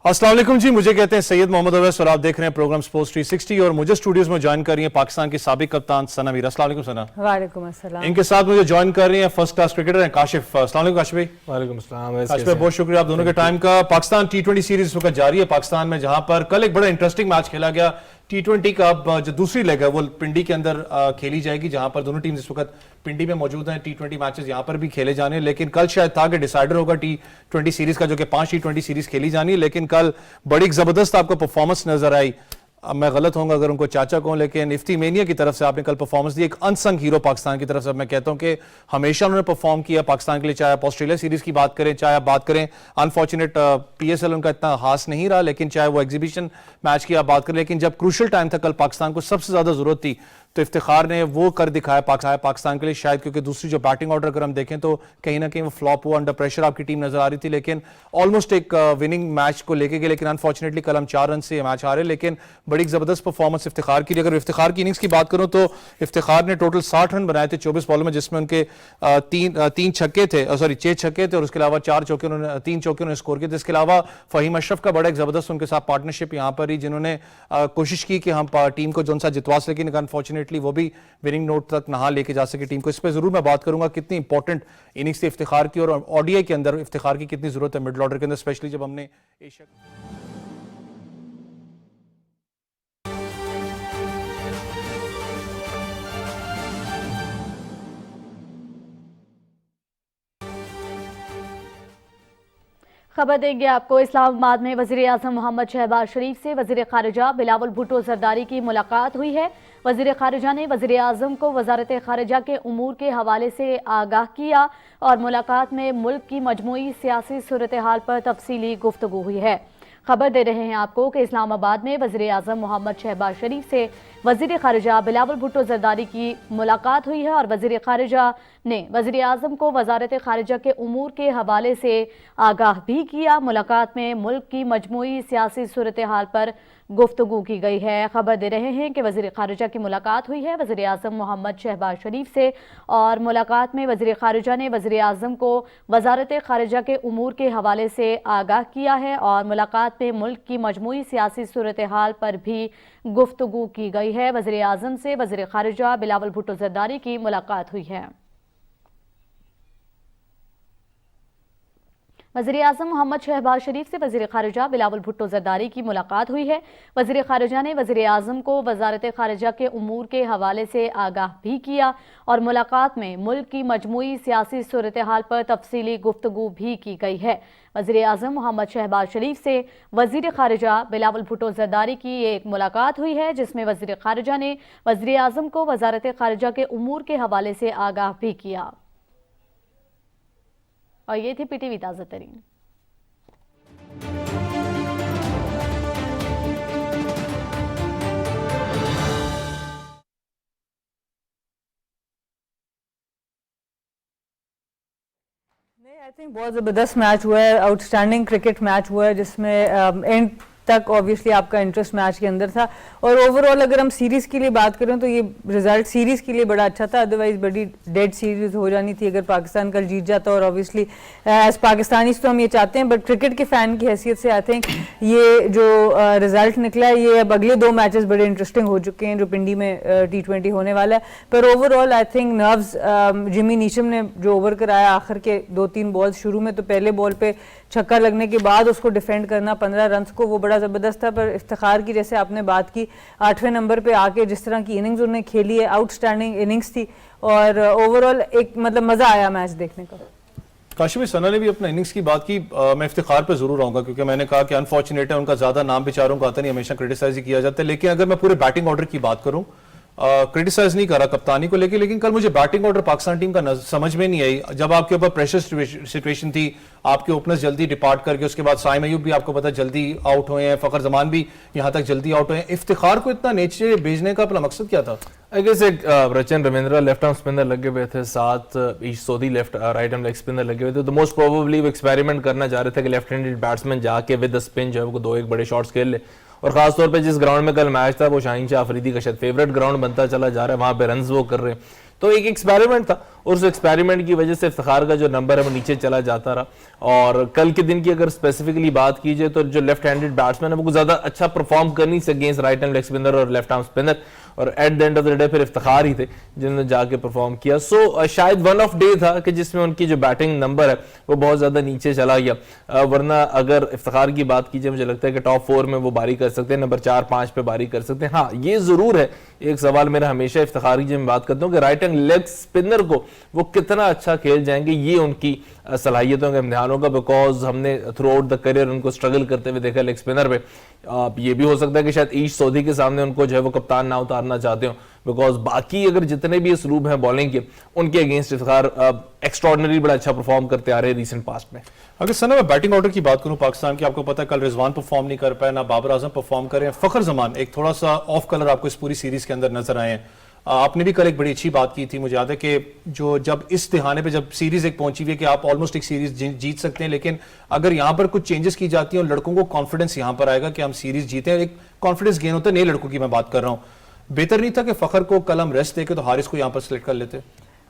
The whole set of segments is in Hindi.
अस्सलाम वालेकुम जी, मुझे कहते हैं सैयद मोहम्मद अवैस और आप देख रहे हैं प्रोग्राम स्पोर्ट्स 360 और मुझे स्टूडियोज में ज्वाइन कर रही है पाकिस्तान की साबिक कप्तान सना मीर। अस्सलाम वालेकुम सना। वालेकुम अस्सलाम। इनके साथ मुझे ज्वाइन कर रही है फर्स्ट क्लास क्रिकेटर हैं काशिफ। अस्सलाम वालेकुम काशिफ भाई। वालेकुम अस्सलाम। काशिफ भाई, बहुत शुक्रिया आप दोनों के टाइम का। पाकिस्तान T20 सीरीज इस वक्त जारी है पाकिस्तान में, जहां पर कल एक बड़ा इंटरेस्टिंग मैच खेला गया T20 का। अब जो दूसरी लेग है वो पिंडी के अंदर खेली जाएगी, जहां पर दोनों टीम इस वक्त पिंडी में मौजूद हैं। T20 मैचेस यहां पर भी खेले जाने, लेकिन कल शायद था कि डिसाइडर होगा T20 सीरीज का, जो कि 5 T20 सीरीज खेली जानी। लेकिन कल बड़ी जबरदस्त आपको परफॉर्मेंस नजर आई। अब मैं गलत होऊंगा अगर उनको चाचा कहूं, लेकिन इफ्ती मेनिया की तरफ से आपने कल परफॉर्मेंस दी, एक अनसंग हीरो पाकिस्तान की तरफ से। मैं कहता हूं कि हमेशा उन्होंने परफॉर्म किया पाकिस्तान के लिए, चाहे आप ऑस्ट्रेलिया सीरीज की बात करें, चाहे आप बात करें अनफॉर्चुनेट PSL उनका इतना खास नहीं रहा, लेकिन चाहे वो एग्जीबिशन मैच की आप बात करें, लेकिन जब क्रूशल टाइम था कल पाकिस्तान को सबसे ज्यादा जरूरत थी तो इफ्तिखार ने वो कर दिखाया पाकिस्तान के लिए। शायद क्योंकि दूसरी जो बैटिंग ऑर्डर अगर हम देखें तो कहीं ना कहीं वो फ्लॉप हुआ, अंडर प्रेशर आपकी टीम नजर आ रही थी, लेकिन ऑलमोस्ट एक विनिंग मैच को लेके गए। लेकिन अनफॉर्चुनेटली कल हम 4 रन से मैच हारे, लेकिन बड़ी जबरदस्त परफॉर्मेंस इफ्तिखार की। अगर इफ्तिखार की इनिंग्स की बात करूं तो इफ्तिखार ने टोटल 60 रन बनाए थे 24 बॉलों में, जिसमें उनके 6 छक्के थे और उसके अलावा 3 चौके उन्होंने स्कोर किए थे। इसके अलावा फहीम अशरफ का बड़ा एक जबरदस्त उनके साथ पार्टनरशिप यहाँ पर ही, जिन्होंने कोशिश की कि हम टीम को जो सा जितवा सके, लेकिन अनफॉर्चुनेटली वो भी विनिंग नोट तक नहा लेके जा सके टीम को। इस पर जरूर मैं बात करूंगा कितनी इंपॉर्टेंट इनिंग्स थी इफ्तिखार की, और ODI के अंदर इफ्तिखार की कितनी जरूरत है मिडिल ऑर्डर के अंदर, स्पेशली जब हमने एशिया खबर देंगे आपको। इस्लामाबाद में वज़ीर आज़म मोहम्मद शहबाज शरीफ से वज़ीर ख़ारिजा बिलावल भुट्टो ज़रदारी की मुलाकात हुई है। वज़ीर ख़ारिजा ने वज़ीर आज़म को वज़ारत ख़ारिजा के उमूर के हवाले से आगाह किया और मुलाकात में मुल्क की मजमूई सियासी सूरत हाल पर तफसीली गुफ्तगू हुई है। खबर दे रहे हैं आपको कि इस्लामाबाद में वज़ीर आज़म मोहम्मद शहबाज शरीफ से वज़ीर ख़ारिजा बिलावल भुट्टो ज़रदारी की मुलाकात हुई है और वज़ीर ख़ारिजा ने वज़ीर आज़म को वज़ारत ख़ारिजा के उमूर के हवाले से आगाह भी किया। मुलाकात में मुल्क की मजमूई सियासी सूरत हाल पर गुफ्तगू की गई है। खबर दे रहे हैं कि वज़ीर ख़ारिजा की मुलाकात हुई है वज़ीर आज़म मोहम्मद शहबाज शरीफ से, और मुलाकात में वज़ीर ख़ारिजा ने वज़ीर आज़म को वज़ारत ख़ारिजा के उमूर के हवाले से आगाह किया है और मुलाकात में मुल्क की मजमूई सियासी सूरत हाल पर भी गुफ्तगू की गई है। वज़ीर आज़म से वज़ीर ख़ारिजा बिलावल भुट्टो ज़रदारी की मुलाकात हुई है। वज़ीर आज़म मोहम्मद शहबाज शरीफ से वज़ीर ख़ारिजा बिलावल भुट्टो ज़रदारी की मुलाकात हुई है। वज़ीर ख़ारिजा ने वज़ीर आज़म को वज़ारत ख़ारिजा के उमूर के हवाले से आगाह भी किया और मुलाकात में मुल्क की मजमूई सियासी सूरत हाल पर तफसीली गुफ्तगू भी की गई है। वज़ीर आज़म मोहम्मद शहबाज शरीफ से वज़ीर ख़ारिजा बिलावल भुट्टो ज़रदारी की एक मुलाकात हुई है, जिसमें वज़ीर ख़ारिजा ने वज़ीर आज़म को वज़ारत ख़ारिजा के उमूर के हवाले से आगाह भी किया। और ये थी PTV ताज़ा तरीन। आई थिंक बहुत ज़बरदस्त मैच हुआ है, आउटस्टैंडिंग क्रिकेट मैच हुआ है, जिसमें एंड तक ऑब्वियसली आपका इंटरेस्ट मैच के अंदर था। और ओवरऑल अगर हम सीरीज़ के लिए बात करें तो ये रिजल्ट सीरीज़ के लिए बड़ा अच्छा था, अदरवाइज बड़ी डेड सीरीज़ हो जानी थी अगर पाकिस्तान कल जीत जाता। और ऑब्वियसली एज पाकिस्तानीज तो हम ये चाहते हैं, बट क्रिकेट के फ़ैन की हैसियत से आई थिंक ये जो रिज़ल्ट निकला है, ये अब अगले 2 मैचेस बड़े इंटरेस्टिंग हो चुके हैं जो पिंडी में T20 होने वाला है। पर overall I think nerves Jimmy Neesham ने जो ओवर कराया आखिर के 2-3 बॉल्स, शुरू में तो पहले बॉल पे छक्का लगने के बाद उसको डिफेंड करना 15 रन को, वो बड़ा ज़बरदस्त था। पर इफ्तिखार की जैसे आपने बात की, 8वें नंबर पे आके जिस तरह की इनिंग्स उन्होंने खेली है, आउटस्टैंडिंग इनिंग्स थी और ओवरऑल एक मतलब मज़ा आया मैच देखने का। काशिफ भाई, सना ने भी अपना इनिंग्स की बात की। मैं इफ्तिखार पे जरूर आऊंगा क्योंकि मैंने कहा कि अनफॉर्चुनेट है, उनका ज्यादा नाम बेचारों को आता नहीं, हमेशा क्रिटिसाइज ही किया जाता है। लेकिन अगर मैं पूरे बैटिंग ऑर्डर की बात करूं, क्रिटिसाइज नहीं करा कप्तानी को लेकिन कल मुझे बैटिंग ऑर्डर पाकिस्तान टीम का समझ में नहीं आई। जब आपके ऊपर प्रेशर सिचुएशन थी, आपके ओपनर्स जल्दी डिपार्ट करके, उसके बाद साइम अयूब भी आपको पता जल्दी आउट हुए हैं, फखर जमान भी यहां तक जल्दी आउट हुए हैं। इफ्तिखार को इतना नीचे भेजने का अपना मकसद क्या था? आई गेस एक रचन रविंद्रा लेफ्ट आर्म स्पिनर लगे हुए थे, 7 ईश सोधी left right arm leg spinner लगे हुए थे, तो मोस्ट प्रोबेबली वो एक्सपेरिमेंट करना चाह रहे थे कि लेफ्ट हैंडेड बैट्समैन जाके विद द स्पिन जो है वो 2-1 बड़े शॉट्स खेल ले। और खासतौर पे जिस ग्राउंड में कल मैच था वो शाहीन शाह अफरीदी का शायद फेवरेट ग्राउंड बनता चला जा रहा है, वहां पे रन्स वो कर रहे हैं, तो एक एक्सपेरिमेंट था। और उस एक्सपेरिमेंट की वजह से इफ्तिखार का जो नंबर है वो नीचे चला जाता रहा। और कल के दिन की अगर स्पेसिफिकली बात की जाए तो जो लेफ्ट हैंडेड बैट्समैन है वो ज्यादा अच्छा परफॉर्म कर नहीं सके against right hand leg spinner और लेफ्ट आर्म स्पिनर, और at the end of the day फिर इफ्तिखार ही थे जिन्होंने जाके परफॉर्म किया। सो शायद वन ऑफ डे था कि जिसमें उनकी जो बैटिंग नंबर है वो बहुत ज्यादा नीचे चला गया। वरना अगर इफ्तिखार की बात कीजिए मुझे लगता है कि टॉप 4 में वो बारी कर सकते हैं, नंबर 4-5 पे बारी कर सकते हैं। हाँ, ये जरूर है, एक सवाल मेरा हमेशा इफ्तिखार की जब मैं बात करता हूँ कि राइट हैंड लेग स्पिनर को वो कितना अच्छा खेल जाएंगे, ये उनकी सलाहियतों का इम्तिहान होगा, बिकॉज हमने थ्रू आउट द करियर उनको स्ट्रगल करते हुए देखा लेग स्पिनर पे। ये भी हो सकता है कि शायद ईश सऊदी के सामने उनको जो है वो कप्तान ना उतारना चाहते हो, बिकॉज बाकी अगर जितने भी इसलूब हैं बॉलिंग के उनके अगेंस्ट इफ्तिखार एक्स्ट्रॉर्डिनरी बड़ा अच्छा परफॉर्म करते आ रहे हैं रिसेंट पास्ट में। अगर सना मैं बैटिंग ऑर्डर की बात करूं पाकिस्तान की, आपको पता है कल रिजवान परफॉर्म नहीं कर पाए, ना बाबर आजम परफॉर्म करे, फखर जमान एक थोड़ा सा ऑफ कलर आपको इस पूरी सीरीज के अंदर नजर आए हैं। आपने भी कल एक बड़ी अच्छी बात की थी, मुझे याद है कि जो जब इस तिहाने पे जब सीरीज एक पहुंची हुई है कि आप ऑलमोस्ट एक सीरीज जीत सकते हैं, लेकिन अगर यहां पर कुछ चेंजेस की जाती हैं और लड़कों को कॉन्फिडेंस यहां पर आएगा कि हम सीरीज जीते हैं, एक कॉन्फिडेंस गेन होता है, नए लड़कों की मैं बात कर रहा हूं। बेहतर नहीं था कि फखर को कल हम रेस्ट देके तो हारिस को यहां पर सिलेक्ट कर लेते?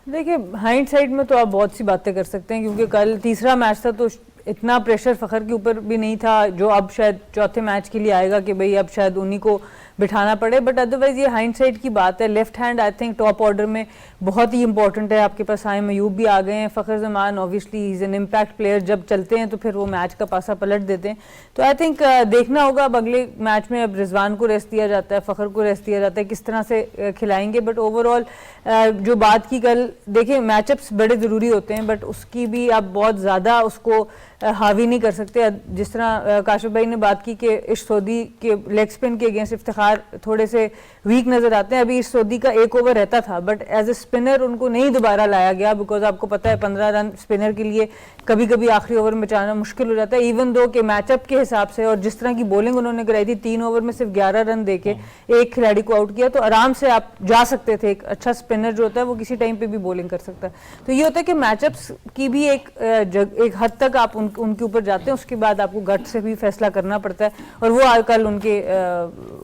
देखिए, हाइंडसाइड में तो आप बहुत सी बातें कर सकते हैं, क्योंकि कल तीसरा मैच था तो इतना प्रेशर फखर के ऊपर भी नहीं था जो अब शायद चौथे मैच के लिए आएगा कि भाई अब शायद उन्हीं को बिठाना पड़े। बट अदरवाइज ये हाइंडसाइड की बात है। Left hand I think top order में बहुत ही इंपॉर्टेंट है। आपके पास आयम अयूब भी आ गए हैं, Fakhar Zaman obviously he is an impact player, जब चलते हैं तो फिर वो मैच का पासा पलट देते हैं। तो आई थिंक देखना होगा अब अगले मैच में, अब रिजवान को रेस्ट दिया जाता है, फखर को रेस्ट दिया जाता है, किस तरह से खिलाएंगे। बट ओवरऑल जो बात की कल, देखिए मैचअप्स बड़े ज़रूरी होते हैं, बट उसकी भी आप बहुत ज़्यादा उसको हावी नहीं कर सकते। जिस तरह काशिफ भाई ने बात की कि इश सऊदी के लेग स्पिन के अगेंस्ट इफ्तिखार थोड़े से वीक नजर आते हैं। अभी इश सऊदी का एक ओवर रहता था, बट एज ए स्पिनर उनको नहीं दोबारा लाया गया, बिकॉज आपको पता है 15 रन स्पिनर के लिए कभी कभी आखिरी ओवर में बचाना मुश्किल हो जाता है। इवन दो के मैचअप के हिसाब से और जिस तरह की बॉलिंग उन्होंने कराई थी, 3 ओवर में सिर्फ 11 रन देके एक खिलाड़ी को आउट किया, तो आराम से आप जा सकते थे। एक अच्छा स्पिनर जो होता है वो किसी टाइम पे भी बॉलिंग कर सकता है। तो ये होता है कि मैचअप्स की भी एक हद तक आप उनके ऊपर जाते हैं, उसके बाद आपको गट से भी फैसला करना पड़ता है। और वो कल उनके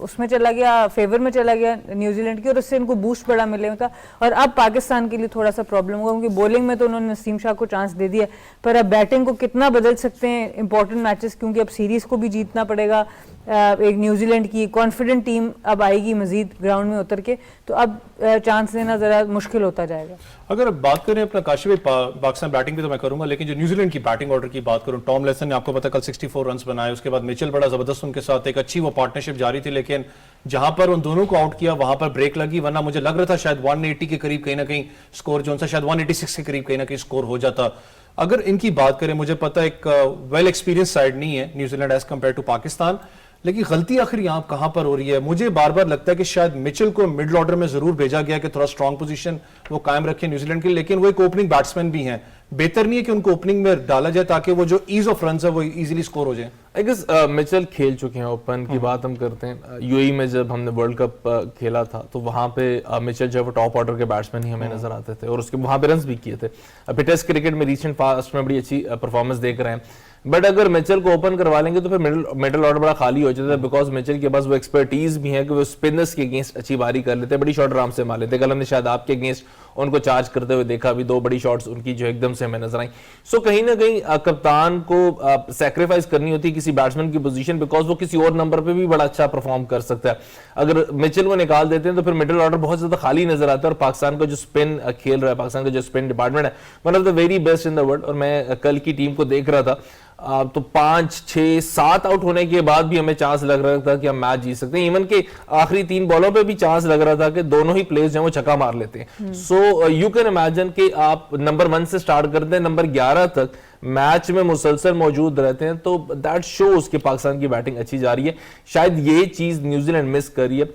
उसमें चला गया, फेवर में चला गया न्यूजीलैंड की, और उससे इनको बूस्ट बड़ा मिलेगा था। और अब पाकिस्तान के लिए थोड़ा सा प्रॉब्लम होगा, क्योंकि बॉलिंग में तो उन्होंने नसीम शाह को चांस दे दिया, पर अब बैटिंग को कितना बदल सकते हैं इंपॉर्टेंट मैचेस, क्योंकि अब सीरीज को भी जीतना पड़ेगा। एक न्यूजीलैंड की कॉन्फिडेंट टीम अब आएगी मजीद ग्राउंड में उतर के, तो अब चांस लेना जरा मुश्किल होता जाएगा। अगर बात करें अपना काशिफ पाकिस्तान बैटिंग पे तो मैं करूंगा, लेकिन जो न्यूजीलैंड की बैटिंग ऑर्डर की बात करूं, टॉम लेसन ने आपको पता कल 64 रन्स बनाए, उसके बाद मिचेल बड़ा जबरदस्त उनके साथ एक अच्छी वो पार्टनरशिप जारी थी, लेकिन जहां पर उन दोनों को आउट किया वहां पर ब्रेक लगी, वरना मुझे लग रहा था शायद 180 के करीब कहीं ना कहीं स्कोर जो शायद 186 के करीब कहीं ना कहीं स्कोर हो जाता। अगर इनकी बात करें, मुझे पता एक वेल एक्सपीरियंस साइड नहीं है New Zealand as compare to Pakistan, लेकिन गलती आखिर यहाँ कहां पर हो रही है? मुझे बार बार लगता है कि शायद मिचेल को मिडिल ऑर्डर में जरूर भेजा गया कि थोड़ा स्ट्रॉन्ग पोजीशन वो कायम रखे न्यूजीलैंड के लिए, लेकिन वो एक ओपनिंग बैट्समैन भी हैं। बेहतर नहीं है कि उनको ओपनिंग में डाला जाए ताकि वो जो ईज ऑफ रन्स है वो इजीली स्कोर हो जाए? आई गेस मिचेल खेल चुके हैं, ओपन की बात हम करते हैं। यूएई में जब हमने वर्ल्ड कप खेला था तो वहां पे मिचेल जो है टॉप ऑर्डर के बैट्समैन ही हमें नजर आते थे, और उसके वहां पे रन्स भी किए थे। अभी टेस्ट क्रिकेट में रिसेंट पास्ट में बड़ी अच्छी परफॉर्मेंस देख रहे हैं, बट अगर मिचेल को ओपन करवा लेंगे तो फिर मिडिल ऑर्डर बड़ा खाली हो जाता है, बिकॉज मिचेल के पास वो एक्सपर्टीज भी है कि वो स्पिनर्स के अगेंस्ट अच्छी बारी कर लेते हैं, बड़ी शॉट आराम से मार लेते हैं। कल हमने शायद आपके अगेंस्ट उनको चार्ज करते हुए देखा, अभी 2 बड़ी शॉट्स उनकी जो एकदम से हमें नजर आई। सो कहीं ना कहीं कप्तान को सैक्रिफाइस करनी होती है किसी बैट्समैन की पोजीशन, बिकॉज वो किसी और नंबर पे भी बड़ा अच्छा परफॉर्म कर सकता है। अगर मिचेल को निकाल देते हैं तो फिर मिडिल ऑर्डर बहुत ज्यादा खाली नजर आता है, और पाकिस्तान का जो स्पिन खेल रहा है, पाकिस्तान का जो स्पिन डिपार्टमेंट है, one of the very best in the world. और मैं कल की टीम को देख रहा था तो 5, 6, 7 आउट होने के बाद भी हमें चांस लग रहा था कि हम मैच जीत सकते हैं। इवन के आखिरी 3 बॉलों पे भी चांस लग रहा था कि दोनों ही प्लेयर्स जो वो छक्का मार लेते हैं। सो यू कैन इमेजिन कि आप नंबर 1 से स्टार्ट करते हैं, नंबर 11 तक मैच में मुसलसल मौजूद रहते हैं, तो दैट शोज कि पाकिस्तान की बैटिंग अच्छी जा रही है। शायद ये चीज न्यूजीलैंड मिस कर रही है,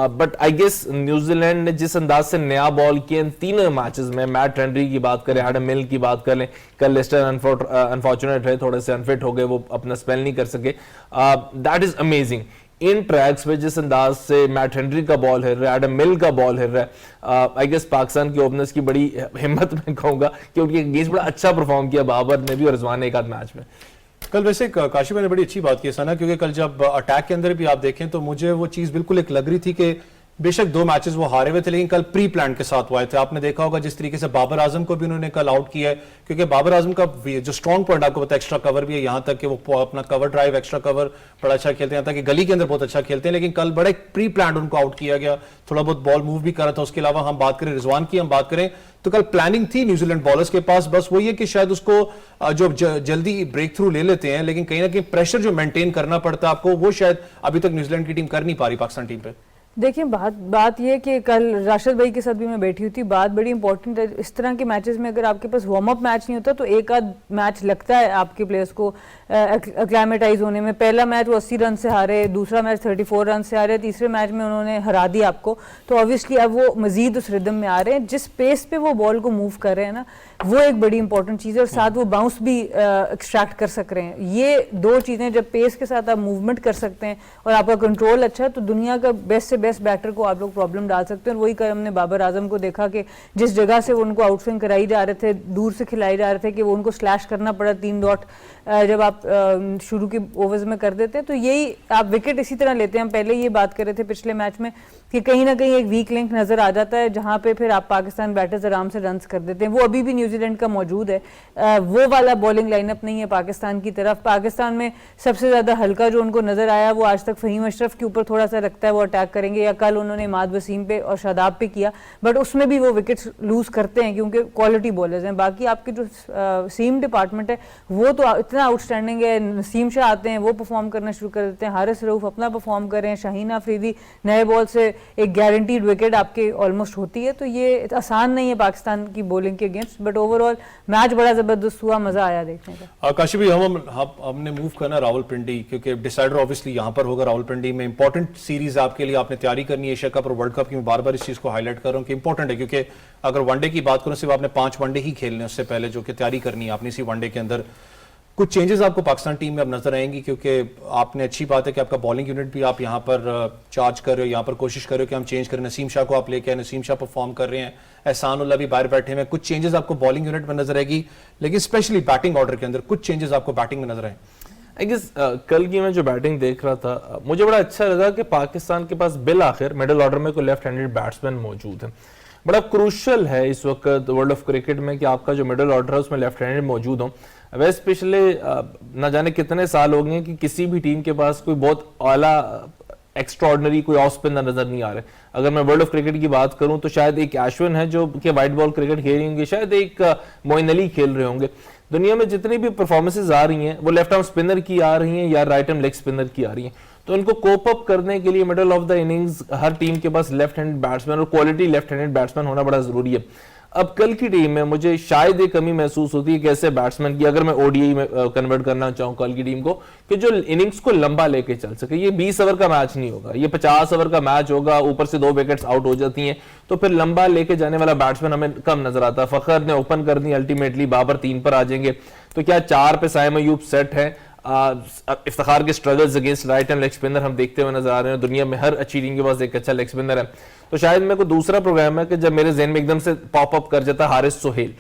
बट आई गेस न्यूजीलैंड ने जिस अंदाज से नया बॉल किया इन तीनों मैचेस में, मैट हेनरी की बात करें, एडम मिल की बात कर लें, कल लेस्टर अनफॉर्चुनेट है, थोड़े से अनफिट हो गए, वो अपना स्पेल नहीं कर सके। That is amazing. In tracks पे जिस अंदाज से मैट हेनरी का बॉल हिल रहा है, एडम मिल का बॉल हिल रहा है, आई गेस पाकिस्तान के ओपनर्स की बड़ी हिम्मत मैं कहूंगा कि उनके अगेंस्ट बड़ा अच्छा परफॉर्म किया बाबर ने भी और रिजवान ने एक आध मैच में। कल वैसे काशिफ ने बड़ी अच्छी बात की सना, क्योंकि कल जब अटैक के अंदर भी आप देखें तो मुझे वो चीज़ बिल्कुल एक लग रही थी कि बेशक 2 मैचेस वो हारे हुए थे, लेकिन कल प्री प्लान के साथ हुए थे। आपने देखा होगा जिस तरीके से बाबर आजम को भी उन्होंने कल आउट किया है, क्योंकि बाबर आजम का जो स्ट्रॉन्ग पॉइंट आपको पता है एक्स्ट्रा कवर भी है, यहां तक कि वो अपना कवर ड्राइव एक्स्ट्रा कवर बड़ा अच्छा खेलते हैं, यहाँ तक कि गली के अंदर बहुत अच्छा खेलते हैं। लेकिन कल बड़ा प्री प्लान उनको आउट किया गया, थोड़ा बहुत बॉल मूव भी करा था। उसके अलावा हम बात करें रिजवान की, हम बात करें तो कल प्लानिंग थी न्यूजीलैंड बॉलर्स के पास, बस वो ये कि शायद उसको जो जल्दी ब्रेक थ्रू ले लेते हैं, लेकिन कहीं ना कहीं प्रेशर जो मेंटेन करना पड़ता है आपको, वो शायद अभी तक न्यूजीलैंड की टीम कर नहीं पा रही पाकिस्तान टीम पे। देखिए बात ये कि कल राशिद भाई के साथ भी मैं बैठी हुई थी, बात बड़ी इंपॉर्टेंट है। इस तरह के मैचेस में अगर आपके पास वार्म अप मैच नहीं होता तो एक आध मैच लगता है आपके प्लेयर्स को एक्लामेटाइज होने में। पहला मैच वो 80 रन से हारे, दूसरा मैच 34 रन से हारे, तीसरे मैच में उन्होंने हरा दिया आपको, तो ऑब्वियसली अब वो मजीद उस रिदम में आ रहे हैं। जिस पेस पे वो बॉल को मूव कर रहे हैं ना, वो एक बड़ी इंपॉर्टेंट चीज़ है, और साथ वो बाउंस भी एक्सट्रैक्ट कर सक रहे हैं। ये 2 चीज़ें, जब पेस के साथ आप मूवमेंट कर सकते हैं और आपका कंट्रोल अच्छा है, तो दुनिया का बेस्ट से बेस्ट बैटर को आप लोग प्रॉब्लम डाल सकते हैं। और वही कर हमने बाबर आजम को देखा कि जिस जगह से वो उनको आउटस्विंग कराई जा रहे थे, दूर से खिलाई जा रहे थे, कि वो उनको स्लैश करना पड़ा 3 डॉट जब आप शुरू के ओवर्स में कर देते हैं, तो यही आप विकेट इसी तरह लेते हैं। हम पहले ये बात कर रहे थे पिछले मैच में कि कहीं ना कहीं एक वीक लिंक नजर आ जाता है, जहां पे फिर आप पाकिस्तान बैटर्स आराम से रन्स कर देते हैं। वो अभी भी न्यूजीलैंड का मौजूद है, वो वाला बॉलिंग लाइनअप नहीं है पाकिस्तान की तरफ। पाकिस्तान में सबसे ज्यादा हल्का जो उनको नजर आया वो आज तक फहीम अशरफ के ऊपर थोड़ा सा लगता है वो अटैक करेंगे, या कल उन्होंने इमाद वसीम पे और शादाब पे किया, बट उसमें भी वो विकेट्स लूज करते हैं क्योंकि क्वालिटी बॉलर्स हैं। बाकी आपके जो सीम डिपार्टमेंट है वो तो इतना आउटस्टैंडिंग है। नसीम शाह आते हैं, वो परफॉर्म करना शुरू कर देते हैं, हारिस रऊफ अपना परफॉर्म कर रहे हैं, शाहीन अफरीदी नए बॉल से एक गारंटीड विकेट आपके ऑलमोस्ट होती है। तो ये आसान नहीं है पाकिस्तान की बॉलिंग के अगेंस्ट, बट ओवरऑल मैच बड़ा जबरदस्त हुआ, मजा आया देखने का। काशिफ भाई, हमने मूव करना रावलपिंडी, क्योंकि डिसाइडर ऑब्वियसली यहां पर होगा रावलपिंडी में। इंपॉर्टेंट सीरीज आपके लिए आपने तैयारी करनी है एशिया कप और वर्ल्ड कप की। मैं बार बार इस चीज को हाईलाइट कर रहा हूं कि इंपॉर्टेंट है, क्योंकि अगर वनडे की बात करूं, सिर्फ आपने 5 वनडे ही खेलने उससे पहले जो कि तैयारी करनी है आपने इसी वनडे के अंदर। कुछ चेंजेस आपको पाकिस्तान टीम में अब नजर आएंगी, क्योंकि आपने अच्छी बात है कि आपका बॉलिंग यूनिट भी आप यहाँ पर चार्ज कर रहे हो, यहाँ पर कोशिश कर रहे हो कि हम चेंज करें। नसीम शाह को आप लेके आए, नसीम शाह परफॉर्म कर रहे हैं, एहसान उल्लाह भी बाहर बैठे हैं। कुछ चेंजेस आपको बॉलिंग यूनिट में नजर आएगी, लेकिन स्पेशली बैटिंग ऑर्डर के अंदर कुछ चेंजेस आपको बैटिंग में नजर आए। आई गेस कल की मैं जो बैटिंग देख रहा था, मुझे बड़ा अच्छा लगा कि पाकिस्तान के पास बिल आखिर मिडिल ऑर्डर में कोई लेफ्ट हैंडेड बैट्समैन मौजूद है। बड़ा क्रूशल है इस वक्त वर्ल्ड ऑफ क्रिकेट में कि आपका जो मिडिल ऑर्डर है उसमें लेफ्ट हैंडेड मौजूद हो। वैसे पिछले न जाने कितने साल हो गए कि किसी भी टीम के पास कोई बहुत आला एक्स्ट्राऑर्डिनरी कोई ऑफ स्पिनर नजर नहीं आ रहे। अगर मैं वर्ल्ड ऑफ क्रिकेट की बात करूं तो शायद एक अश्विन है जो कि वाइट बॉल क्रिकेट खेल रहे होंगे, शायद एक मोइन अली खेल रहे होंगे। दुनिया में जितनी भी परफॉर्मेंसेज आ रही हैं वो लेफ्ट आर्म स्पिनर की आ रही हैं या राइट आर्म लेग स्पिनर की आ रही हैं। तो उनको कोप अप करने के लिए middle of the innings her team के पास लेफ्ट हैंडेड बैट्समैन और क्वालिटी लेफ्ट हैंडेड बैट्समैन होना बड़ा जरूरी है। अब कल की टीम में मुझे शायद एक कमी महसूस होती है कि ऐसे बैट्समैन की, अगर मैं ओडीआई में कन्वर्ट करना चाहूं कल की टीम को, कि जो इनिंग्स को लंबा लेके चल सके। ये 20 ओवर का मैच नहीं होगा, ये 50 ओवर का मैच होगा, ऊपर से 2 विकेट्स आउट हो जाती हैं, तो फिर लंबा लेके जाने वाला बैट्समैन हमें कम नजर आता है। फखर ने ओपन कर दी, अल्टीमेटली बाबर 3 पर आ जाएंगे, तो क्या 4 पे साइम अयूब सेट है। इफ्तिखार के struggles against right hand leg spinner हम देखते हुए नजर आ रहे हैं। दुनिया में हर अच्छी टीम के पास एक अच्छा लेग स्पिनर है। तो शायद मेरे को दूसरा प्रोग्राम है कि जब मेरे जहन में एकदम से पॉप अप कर जाता है हारिस सोहेल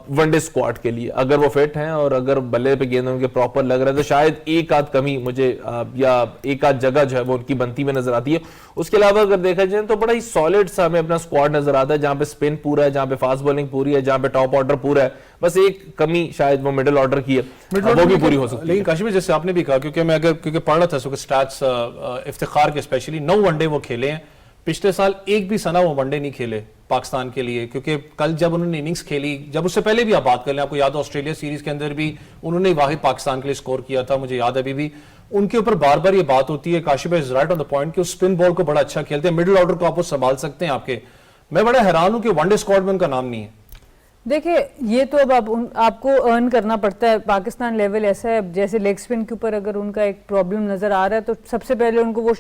वनडे स्क्वाड के लिए, अगर वो फिट हैं और अगर बल्ले पे गेंद उनके प्रॉपर लग रहा है, तो शायद एक आध कमी मुझे या एक आध जगह जो है वो उनकी बनती में नजर आती है। उसके अलावा अगर देखा जाए तो बड़ा ही सॉलिड सा हमें अपना स्क्वाड नजर आता है, जहां पे स्पिन पूरा है, जहां पे फास्ट बॉलिंग पूरी है, जहां पे टॉप ऑर्डर पूरा है। बस एक कमी शायद वो मिडिल ऑर्डर की है, वो भी पूरी हो सकती है। लेकिन काशिफ जैसे आपने भी कहा, क्योंकि मैं क्योंकि पढ़ रहा था स्टैट्स इफ्तिखार के, स्पेशली 9 वनडे वो खेले हैं। पिछले साल एक भी सना वो वनडे नहीं खेले पाकिस्तान के लिए, क्योंकि कल जब उन्होंने इनिंग्स खेली, जब उससे पहले भी आप बात कर लें, आपको याद है ऑस्ट्रेलिया सीरीज के अंदर भी उन्होंने वाहिद पाकिस्तान के लिए स्कोर किया था, मुझे याद है अभी भी। उनके ऊपर बार बार ये बात होती है, Kashif is right on the point, कि स्पिन बॉल को बड़ा अच्छा खेलते हैं, मिडिल ऑर्डर को आप वो संभाल सकते हैं आपके। मैं बड़ा हैरान हूं कि वनडे स्क्वाड में उनका नाम नहीं है। देखिए ये तो अब आपको अर्न करना पड़ता है। पाकिस्तान लेवल ऐसा है, जैसे लेग स्पिन के ऊपर अगर उनका एक प्रॉब्लम नजर आ रहा है तो सबसे पहले उनको वो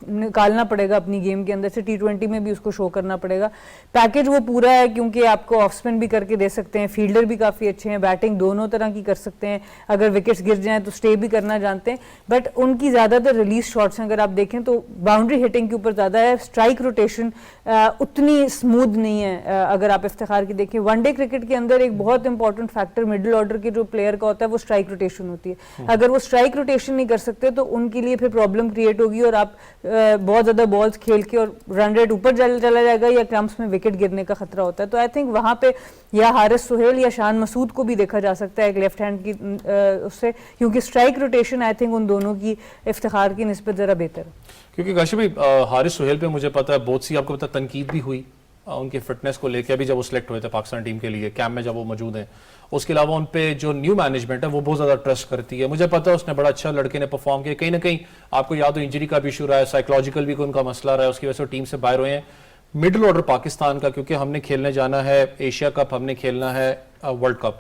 निकालना पड़ेगा अपनी गेम के अंदर से, T20 में भी उसको शो करना पड़ेगा। पैकेज वो पूरा है, क्योंकि आपको ऑफ स्पिन भी करके दे सकते हैं, फील्डर भी काफ़ी अच्छे हैं, बैटिंग दोनों तरह की कर सकते हैं, अगर विकेट्स गिर जाएं तो स्टे भी करना जानते हैं। बट उनकी ज़्यादातर रिलीज शॉट्स अगर आप देखें तो बाउंड्री हिटिंग के ऊपर ज़्यादा है, स्ट्राइक रोटेशन उतनी स्मूथ नहीं है। अगर आप इफ्तिखार की देखें, वनडे क्रिकेट के अंदर एक बहुत इंपॉर्टेंट फैक्टर मिडिल ऑर्डर के जो प्लेयर का होता है वो स्ट्राइक रोटेशन होती है। अगर वो स्ट्राइक रोटेशन नहीं कर सकते तो उनके लिए फिर प्रॉब्लम क्रिएट होगी और आप बहुत ज़्यादा बॉल्स खेल के और रन रेट ऊपर चला जाएगा या क्रम्स में विकेट गिरने का खतरा होता है। तो आई थिंक वहाँ पे या हारिस सुहेल या शान मसूद को भी देखा जा सकता है एक लेफ्ट हैंड की उससे, क्योंकि स्ट्राइक रोटेशन आई थिंक उन दोनों की इफ्तिखार की निस्बत ज़रा बेहतर है। क्योंकि काशिफ भाई हारिस सुहेल पे मुझे पता है बहुत सी आपको पता तनकीद भी हुई उनकी फिटनेस को लेकर, अभी जब वो सिलेक्ट हुए थे पाकिस्तान टीम के लिए कैंप में जब वो मौजूद हैं। उसके अलावा उन पे जो न्यू मैनेजमेंट है वो बहुत ज़्यादा ट्रस्ट करती है। मुझे पता है उसने बड़ा अच्छा लड़के ने परफॉर्म किया, कहीं ना कहीं आपको याद हो इंजरी का भी इशू रहा है, साइकोलॉजिकल भी उनका मसला रहा है, उसकी वजह से टीम से बाहर हुए हैं। मिडिल ऑर्डर पाकिस्तान का, क्योंकि हमने खेलने जाना है एशिया कप, हमने खेलना है वर्ल्ड कप,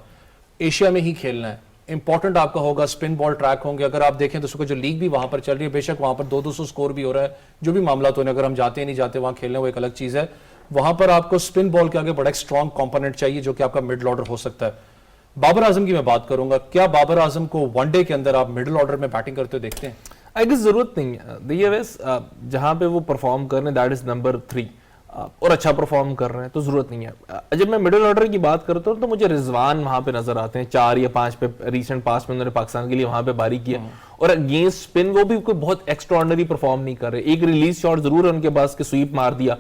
एशिया में ही खेलना है। इंपॉर्टेंट आपका होगा स्पिन बॉल ट्रैक होंगे। अगर आप देखें तो उसको जो लीग भी वहां पर चल रही है, बेशक वहां पर 200 स्कोर भी हो रहा है, जो भी मामला तो अगर हम जाते नहीं जाते वहां खेलने वो एक अलग चीज है। वहां पर आपको स्पिन बॉल के आगे बड़ा एक स्ट्रॉन्ग कंपोनेंट चाहिए जो कि आपका मिडिल ऑर्डर हो सकता है। बाबर आजम की मैं बात करूंगा, क्या बाबर आजम को वनडे के अंदर आप मिडिल ऑर्डर में बैटिंग करते हुए देखते हैं? आई गेस जरूरत नहीं है। देखिए वैस जहां पे वो परफॉर्म कर रहे हैं दैट इज नंबर 3 और अच्छा परफॉर्म कर रहे हैं तो जरूरत नहीं है। जब मैं मिडिल ऑर्डर की बात करता हूँ तो मुझे रिजवान वहां पे नजर आते हैं, 4 या 5 पे रिसेंट पास में उन्होंने पाकिस्तान के लिए वहां पे बारी किया और अगेंस्ट स्पिन वो भी कोई बहुत एक्स्ट्राऑर्डिनरी परफॉर्म नहीं कर रहे। एक रिलीज शॉट जरूर है उनके पास कि स्वीप मार दिया,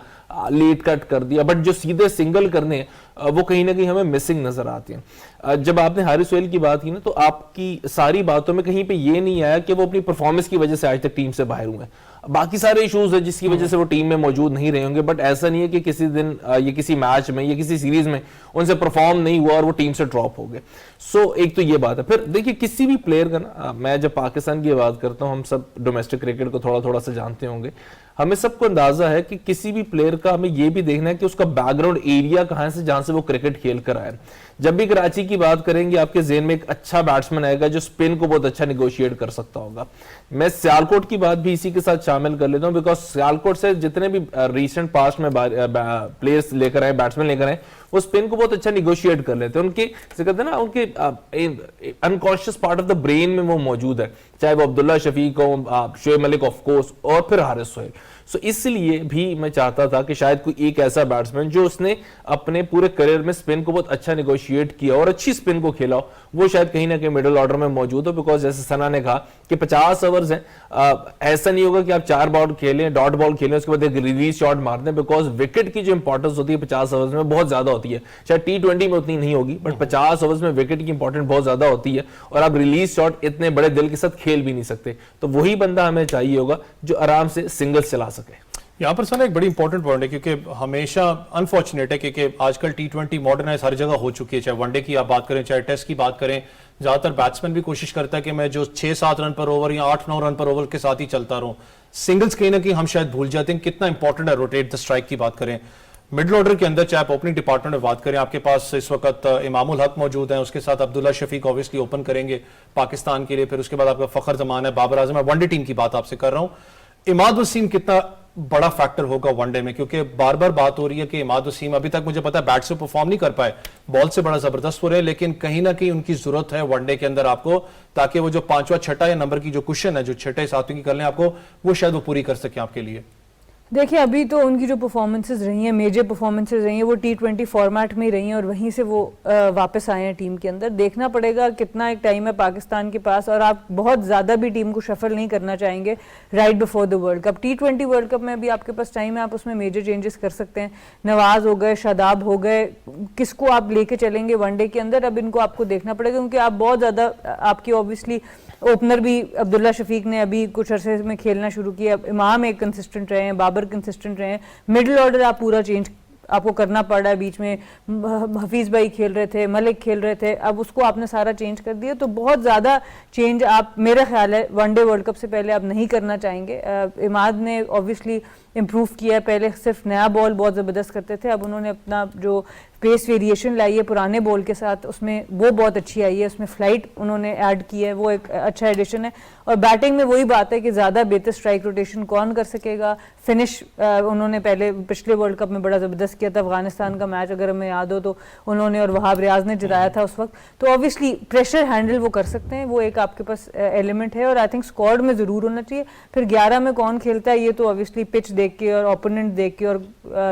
लेट कट कर दिया, बट जो सीधे सिंगल करने वो कहीं ना कहीं हमें मिसिंग नजर आती हैं। जब आपने हारिस सुहेल की बात की ना तो आपकी सारी बातों में कहीं पे ये नहीं आया कि वो अपनी परफॉर्मेंस की वजह से आज तक टीम से बाहर हुए हैं। बाकी सारे इश्यूज है जिसकी वजह से वो टीम में मौजूद नहीं रहे होंगे, बट ऐसा नहीं है कि किसी दिन या किसी मैच में या किसी सीरीज में उनसे परफॉर्म नहीं हुआ और वो टीम से ड्रॉप हो गए। सो एक तो ये बात है। फिर देखिए किसी भी प्लेयर का ना, मैं जब पाकिस्तान की बात करता हूँ, हम सब डोमेस्टिक क्रिकेट को थोड़ा थोड़ा सा जानते होंगे, हमें सबको अंदाजा है कि किसी भी प्लेयर का हमें यह भी देखना है कि उसका बैकग्राउंड एरिया कहां से जहां से वो क्रिकेट खेल कर आया। जब भी कराची की बात करेंगे आपके ज़हन में एक अच्छा बैट्समैन आएगा जो स्पिन को बहुत अच्छा निगोशिएट कर सकता होगा। मैं सियालकोट की बात भी इसी के साथ शामिल कर लेता हूं बिकॉज सियालकोट से जितने भी रिसेंट पास्ट में प्लेयर्स लेकर आए, बैट्समैन लेकर आए, वो स्पिन को बहुत अच्छा निगोशिएट कर लेते हैं। उनके कहते हैं ना, उनके unconscious part of the brain में वो मौजूद है, चाहे वो अब्दुल्ला शफीक हो, शोएब मलिक ऑफ कोर्स और फिर हारिस सुहेल। सो इसलिए भी मैं चाहता था कि शायद कोई एक ऐसा बैट्समैन जो उसने अपने पूरे करियर में स्पिन को बहुत अच्छा निगोशिएट किया और अच्छी स्पिन को खेला हो, वो शायद कहीं ना कहीं मिडिल ऑर्डर में मौजूद हो। बिकॉज जैसे सना ने कहा कि 50 ओवर्स हैं, ऐसा नहीं होगा कि आप 4 बॉल खेलें, डॉट बॉल खेलें, उसके बाद एक रिलीज शॉट मार दें, बिकॉज विकेट की जो इंपॉर्टेंस होती है 50 ओवर्स में बहुत ज्यादा होती है। शायद T20 में उतनी नहीं होगी, बट 50 ओवर्स में विकेट की इंपॉर्टेंस बहुत ज्यादा होती है और आप रिलीज शॉट इतने बड़े दिल के साथ खेल भी नहीं सकते। तो वही बंदा हमें चाहिए होगा जो आराम से सिंगल्स चला सके। यहाँ पर सर एक बड़ी इंपॉर्टेंट पॉइंट है, क्योंकि हमेशा अनफॉर्चुनेट है कि आजकल T20 मॉडर्नाइज हर जगह हो चुकी है, चाहे वनडे की आप बात करें, चाहे टेस्ट की बात करें। ज्यादातर बैट्समैन भी कोशिश करता है कि मैं जो 6-7 रन पर ओवर या 8-9 रन पर ओवर के साथ ही चलता रहूं। सिंगल्स कहीं ना कहीं हम शायद भूल जाते हैं कितना इंपॉर्टेंट है। रोटेट द स्ट्राइक की बात करें, मिडिल ऑर्डर के अंदर चाहे आप ओपनिंग डिपार्टमेंट में बात करें, आपके पास इस वक्त इमामुल हक मौजूद है, उसके साथ अब्दुल्ला शफीक ऑब्वियसली ओपन करेंगे पाकिस्तान के लिए, फिर उसके बाद आपका फखर जमान है, बाबर आजम है। वनडे टीम की बात आपसे कर रहा हूं, इमाद वसीम कितना बड़ा फैक्टर होगा वनडे में, क्योंकि बार बार बात हो रही है कि इमाद वसीम अभी तक मुझे पता है बैट से परफॉर्म नहीं कर पाए, बॉल से बड़ा जबरदस्त हो रहे हैं, लेकिन कहीं ना कहीं उनकी जरूरत है वनडे के अंदर आपको, ताकि वो जो 5वां 6ठा या नंबर की जो क्वेश्चन है जो 6ठे 7वीं की कर लें आपको, वो शायद वो पूरी कर सके आपके लिए। देखिए अभी तो उनकी जो परफॉर्मेंसेस रही हैं, मेजर परफॉर्मेंसेस रही हैं, वो T20 फॉर्मेट में ही रही हैं और वहीं से वो वापस आए हैं टीम के अंदर। देखना पड़ेगा कितना एक टाइम है पाकिस्तान के पास, और आप बहुत ज़्यादा भी टीम को शफल नहीं करना चाहेंगे right before the world cup. T20 world cup में भी आपके पास टाइम है, आप उसमें मेजर चेंजेस कर सकते हैं। नवाज हो गए, शादाब हो गए, किसको आप लेके चलेंगे वनडे के अंदर, अब इनको आपको देखना पड़ेगा, क्योंकि आप बहुत ज़्यादा आपकी ऑब्वियसली ओपनर भी अब्दुल्ला शफीक ने अभी कुछ अरसे में खेलना शुरू किया, इमाम एक कंसिस्टेंट रहे हैं, बाबर कंसिस्टेंट रहे हैं, मिडिल ऑर्डर आप पूरा चेंज आपको करना पड़ रहा है। बीच में हफीज भाई खेल रहे थे, मलिक खेल रहे थे, अब उसको आपने सारा चेंज कर दिया। तो बहुत ज़्यादा चेंज आप, मेरा ख्याल है, वनडे वर्ल्ड कप से पहले आप नहीं करना चाहेंगे। इमाद ने ऑब्वियसली इम्प्रूव किया है, पहले सिर्फ नया बॉल बहुत ज़बरदस्त करते थे, अब उन्होंने अपना जो पेस वेरिएशन लाई है पुराने बॉल के साथ, उसमें वो बहुत अच्छी आई है, उसमें फ्लाइट उन्होंने ऐड की है, वो एक अच्छा एडिशन है। और बैटिंग में वही बात है कि ज़्यादा बेहतर स्ट्राइक रोटेशन कौन कर सकेगा। फिनिश उन्होंने पहले पिछले वर्ल्ड कप में बड़ा ज़बरदस्त किया था, अफगानिस्तान का मैच अगर हमें याद हो तो उन्होंने और वहाब रियाज ने जिताया था उस वक्त। तो ऑब्वियसली प्रेशर हैंडल वो कर सकते हैं, वो एक आपके पास एलिमेंट है, और आई थिंक स्क्वाड में ज़रूर होना चाहिए। फिर 11 में कौन खेलता है ये तो ऑब्वियसली पिच देख के और ओपोनेंट देख के और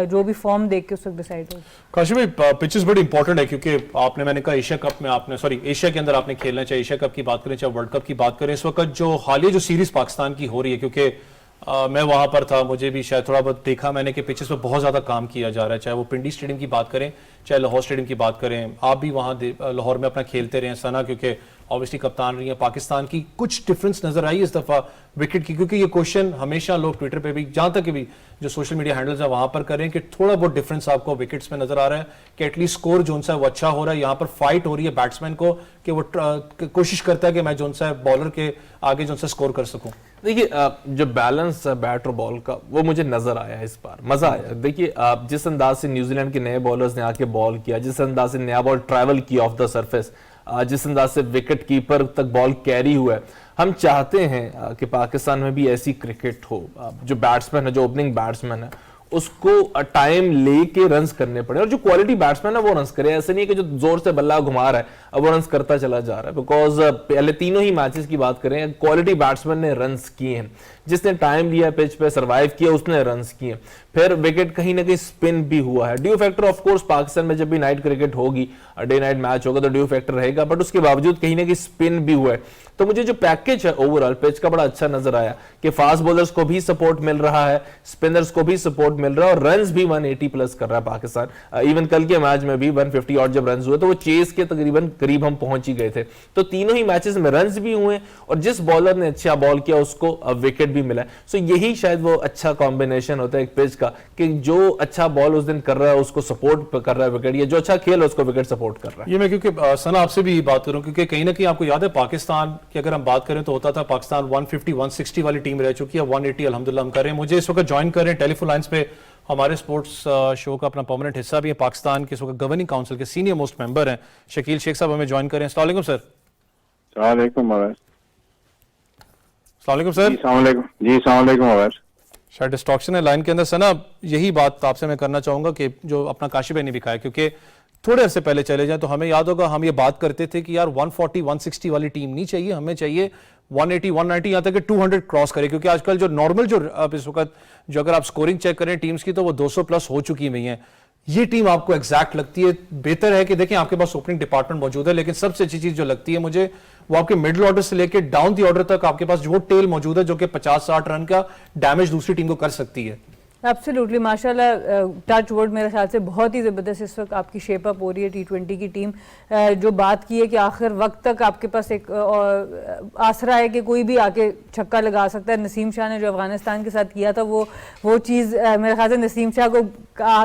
जो भी फॉर्म देख के उस वक्त डिसाइड हो। काशिफ भाई पिचेस बड़ी इंपॉर्टेंट है, क्योंकि आपने, मैंने कहा एशिया कप में आपने, सॉरी एशिया के अंदर आपने खेलना, चाहे एशिया कप की बात करें चाहे वर्ल्ड कप की बात करें, इस वक्त जो हालिया जो सीरीज पाकिस्तान की हो रही है, क्योंकि मैं वहां पर था, मुझे भी शायद थोड़ा बहुत देखा मैंने कि पिचेस पे बहुत ज्यादा काम किया जा रहा है, चाहे वो पिंडी स्टेडियम की बात करें चाहे लाहौर स्टेडियम की बात करें। आप भी वहां लाहौर में अपना खेलते रहे सना, क्योंकि ऑब्वियसली कप्तान रही है पाकिस्तान की। कुछ डिफरेंस नजर आई इस दफा विकेट की? क्योंकि ये क्वेश्चन हमेशा लोग ट्विटर पे भी, जहां तक भी जो सोशल मीडिया हैंडल्स है वहां पर कर रहे हैं कि थोड़ा बहुत डिफरेंस आपको विकेट्स में नजर आ रहा है कि एटलीस्ट स्कोर जो सा है वो अच्छा हो रहा है। यहाँ पर फाइट हो रही है बैट्समैन को कि वो कोशिश करता है कि मैं जो सा है बॉलर के आगे जो सा स्कोर कर सकूं। देखिए जो बैलेंस है बैट और बॉल का वो मुझे नजर आया इस बार, मजा आया। देखिए जिस अंदाज से न्यूजीलैंड के नए बॉलर्स ने आके बॉल किया, जिस अंदाज से नया बॉल ट्रैवल किया ऑफ द सरफेस, जिस अंदाज से विकेट कीपर तक बॉल कैरी हुआ है, हम चाहते हैं कि पाकिस्तान में भी ऐसी क्रिकेट हो। जो बैट्समैन है, जो ओपनिंग बैट्समैन है, उसको टाइम लेके रन्स करने पड़े, और जो क्वालिटी बैट्समैन है वो रन्स करे। ऐसे नहीं है कि जो जोर से बल्ला घुमा रहा है अब वो रन्स करता चला जा रहा है, बिकॉज पहले तीनों ही मैचेस की बात करें क्वालिटी बैट्समैन ने रन्स किए हैं। जिसने टाइम लिया पिच पे सर्वाइव किया उसने रन्स किए। फिर विकेट कहीं ना कहीं स्पिन भी हुआ है। Due factor of course Pakistan में जब भी नाइट क्रिकेट होगी, डे नाइट मैच होगा तो ड्यू फैक्टर रहेगा, बट उसके बावजूद कहीं ना कहीं स्पिन भी हुआ है। तो मुझे जो पैकेज है ओवरऑल पिच का बड़ा अच्छा नजर आया कि फास्ट बॉलर्स को भी सपोर्ट मिल रहा है, स्पिनर्स को भी सपोर्ट मिल रहा है, और रन्स भी 180 प्लस कर रहा है पाकिस्तान। इवन कल के मैच में भी 150 और जब रन्स हुए तो वो चेस के तकरीबन करीब हम पहुंच ही गए थे। तो तीनों ही मैचेस में रन्स भी हुए और जिस बॉलर ने अच्छा बॉल किया उसको विकेट भी मिला। सो यही शायद वो अच्छा कॉम्बिनेशन होता है एक पिच का कि जो अच्छा बॉल उस दिन कर रहा है उसको सपोर्ट कर रहा है विकेट, या जो अच्छा खेल उसको विकेट सपोर्ट कर रहा है। ये मैं क्योंकि सना आपसे भी बात करूं क्योंकि कहीं ना कहीं आपको याद है पाकिस्तान की अगर हम बात करें तो होता था पाकिस्तान 150 160 वाली टीम रह चुकी है, 180 अल्हम्दुलिल्लाह हम कर रहे हैं। मुझे इस वक्त ज्वाइन कर रहे हैं टेलीफोन लाइंस पे हमारे स्पोर्ट्स शो का अपना परमानेंट हिस्सा भी है, पाकिस्तान के इस वक्त गवर्निंग काउंसिल के सीनियर मोस्ट मेंबर हैं शकील शेख साहब, हमें ज्वाइन कर रहे हैं। अस्सलाम वालेकुम सर। अस्सलाम वालेकुम सर। जी अस्सलाम वालेकुम। शायद डिस्ट्रॉक्शन है लाइन के अंदर। सना यही बात आपसे मैं करना चाहूंगा कि जो अपना काशिफ भाई ने भी कहा है, क्योंकि थोड़े अरसे पहले चले जाए तो हमें याद होगा हम ये बात करते थे कि यार 140 160 वाली टीम नहीं चाहिए, हमें चाहिए 180 190 यहाँ तक कि 200 क्रॉस करे, क्योंकि आजकल जो नॉर्मल जो अब इस वक्त जो अगर आप स्कोरिंग चेक करें टीम्स की तो वो 200 प्लस हो चुकी हुई है। ये टीम आपको एग्जैक्ट लगती है? बेहतर है कि देखें आपके पास ओपनिंग डिपार्टमेंट मौजूद है, लेकिन सबसे अच्छी चीज जो लगती है मुझे वो आपके मिडिल ऑर्डर से लेकर डाउन दी ऑर्डर तक आपके पास जो टेल मौजूद है जो कि 50-60 रन का डैमेज दूसरी टीम को कर सकती है। एब्सोल्युटली माशाल्लाह, टच वर्ड मेरे ख्याल से बहुत ही ज़बरदस्त इस वक्त आपकी शेप अप हो रही है T20 की टीम। जो बात की है कि आखिर वक्त तक आपके पास एक आसरा है कि कोई भी आके छक्का लगा सकता है। नसीम शाह ने जो अफगानिस्तान के साथ किया था वो चीज़ मेरे ख्याल से नसीम शाह को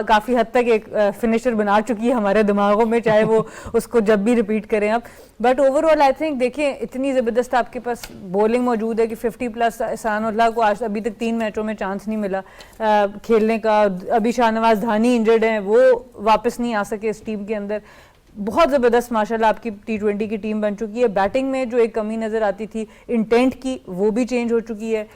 काफ़ी हद तक एक फिनिशर बना चुकी है हमारे दिमागों में, चाहे वो उसको जब भी रिपीट करें आप। बट ओवरऑल आई थिंक देखें इतनी ज़बरदस्त आपके पास बॉलिंग मौजूद है कि 50 प्लस एहसानुल्लाह को आज अभी तक 3 मैचों में चांस नहीं मिला खेलने का। अभी शाहनवाज धानी इंजर्ड हैं, वो वापस नहीं आ सके इस टीम के अंदर। बहुत ज़बरदस्त माशाल्लाह आपकी T20 की टीम बन चुकी है। बैटिंग में जो एक कमी नज़र आती थी इंटेंट की, वो भी चेंज हो चुकी है।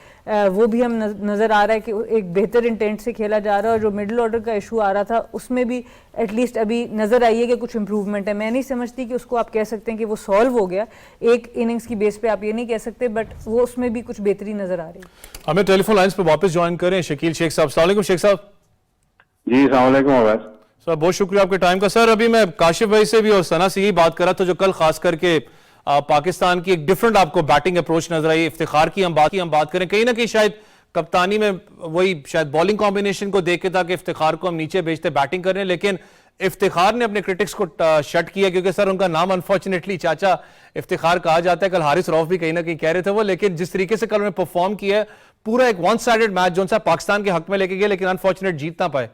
वो भी हम नज़र आ रहा है कि एक बेहतर इंटेंट से खेला जा रहा है, और जो मिडिल ऑर्डर का इशू आ रहा था उसमें भी एटलीस्ट अभी नज़र आई है कि कुछ इंप्रूवमेंट है। मैं नहीं समझती कि उसको आप कह सकते हैं कि वो सॉल्व हो गया एक इनिंग्स की बेस पे, आप ये नहीं कह सकते, बट वो उसमें भी कुछ बेहतरी नज़र आ रही है। हमें टेलीफोन लाइन्स पे वापस ज्वाइन करें शकील शेख साहब। अस्सलाम वालेकुम शेख साहब। जी अस्सलाम वालेकुम। सर बहुत शुक्रिया आपके टाइम का। सर अभी मैं काशिफ भाई से भी और सना से यही बात कर रहा था, जो कल खास करके पाकिस्तान की एक डिफरेंट आपको बैटिंग अप्रोच नजर आई। इफ्तिखार की हम बात करें, कहीं ना कहीं शायद कप्तानी में वही शायद बॉलिंग कॉम्बिनेशन को देख के था कि इफ्तिखार को हम नीचे भेजते बैटिंग कर रहे हैं, लेकिन इफ्तिखार ने अपने क्रिटिक्स को शट किया, क्योंकि सर उनका नाम अनफॉर्चुनेटली चाचा इफ्तिखार कहा जाता है। कल हारिस रऊफ भी कहीं ना कहीं कह रहे थे वो, लेकिन जिस तरीके से कल उन्होंने परफॉर्म किया है, पूरा एक वन साइडेड मैच जो पाकिस्तान के हक में लेके गए, लेकिन अनफॉर्चुनेट जीत ना पाए।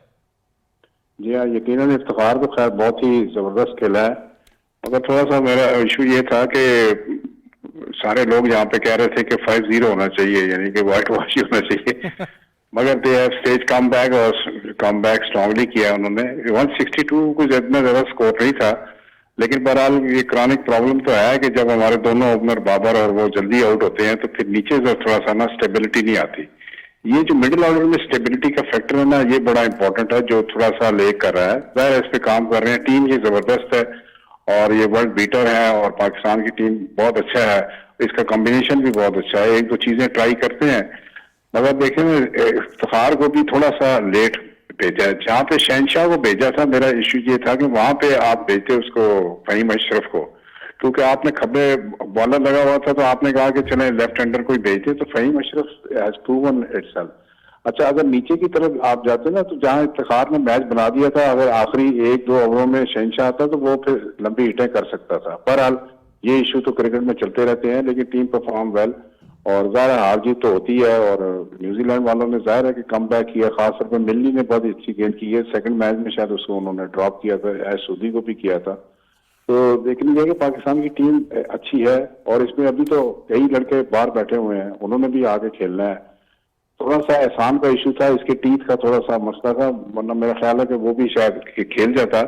जी हाँ, यकीनन इफ्तिखार तो खैर बहुत ही जबरदस्त खेला है, मगर थोड़ा सा मेरा इशू ये था कि सारे लोग यहाँ पे कह रहे थे कि 5-0 होना चाहिए, यानी कि व्हाइट वॉश होना चाहिए। मगर they have stage come back, और कम बैक स्ट्रांगली किया उन्होंने। 162 कुछ इतना ज्यादा स्कोर नहीं था, लेकिन बहरहाल ये क्रॉनिक प्रॉब्लम तो है कि जब हमारे दोनों ओपनर बाबर और वो जल्दी आउट होते हैं तो फिर नीचे से थोड़ा सा ना स्टेबिलिटी नहीं आती। ये जो मिडिल ऑर्डर में स्टेबिलिटी का फैक्टर है ना, ये बड़ा इंपॉर्टेंट है, जो थोड़ा सा लेक कर रहा है। जाहिर इस पे काम कर रहे हैं, टीम ये जबरदस्त है और ये वर्ल्ड बीटर है, और पाकिस्तान की टीम बहुत अच्छा है, इसका कॉम्बिनेशन भी बहुत अच्छा है। एक दो चीजें ट्राई करते हैं, मगर देखें इफ्तिखार को भी थोड़ा सा लेट भेजा है। जहाँ पे शहनशाह को भेजा था, मेरा इशू ये था कि वहां पे आप भेजते उसको फहीम अशरफ को, क्योंकि आपने खब्बे बॉलर लगा हुआ था तो आपने कहा कि चले लेफ्ट हैंडर कोई भेजते, तो Faheem Ashraf has proven itself. अच्छा, अगर नीचे की तरफ आप जाते ना तो जहां इफ्तिखार ने मैच बना दिया था, अगर आखिरी 1-2 ओवरों में शहनशाह आता तो वो फिर लंबी हिटें कर सकता था। बहरहाल ये इशू तो क्रिकेट में चलते रहते हैं, लेकिन टीम परफॉर्म वेल और ज़ाहिर हार जीत तो होती है। और न्यूजीलैंड वालों ने जाहिर है कि कम बैक किया, खासतौर पर मिल्ली ने बहुत अच्छी गेंद की है। सेकंड मैच में शायद उसको उन्होंने ड्रॉप किया था, एस सूदी को भी किया था। तो देखने जाए कि पाकिस्तान की टीम अच्छी है और इसमें अभी तो कई लड़के बाहर बैठे हुए हैं, उन्होंने भी आगे खेलना है। थोड़ा सा एहसान का इशू था, इसके टीथ का थोड़ा सा मसला था, वरना मेरा ख्याल है कि वो भी शायद खेल जाता,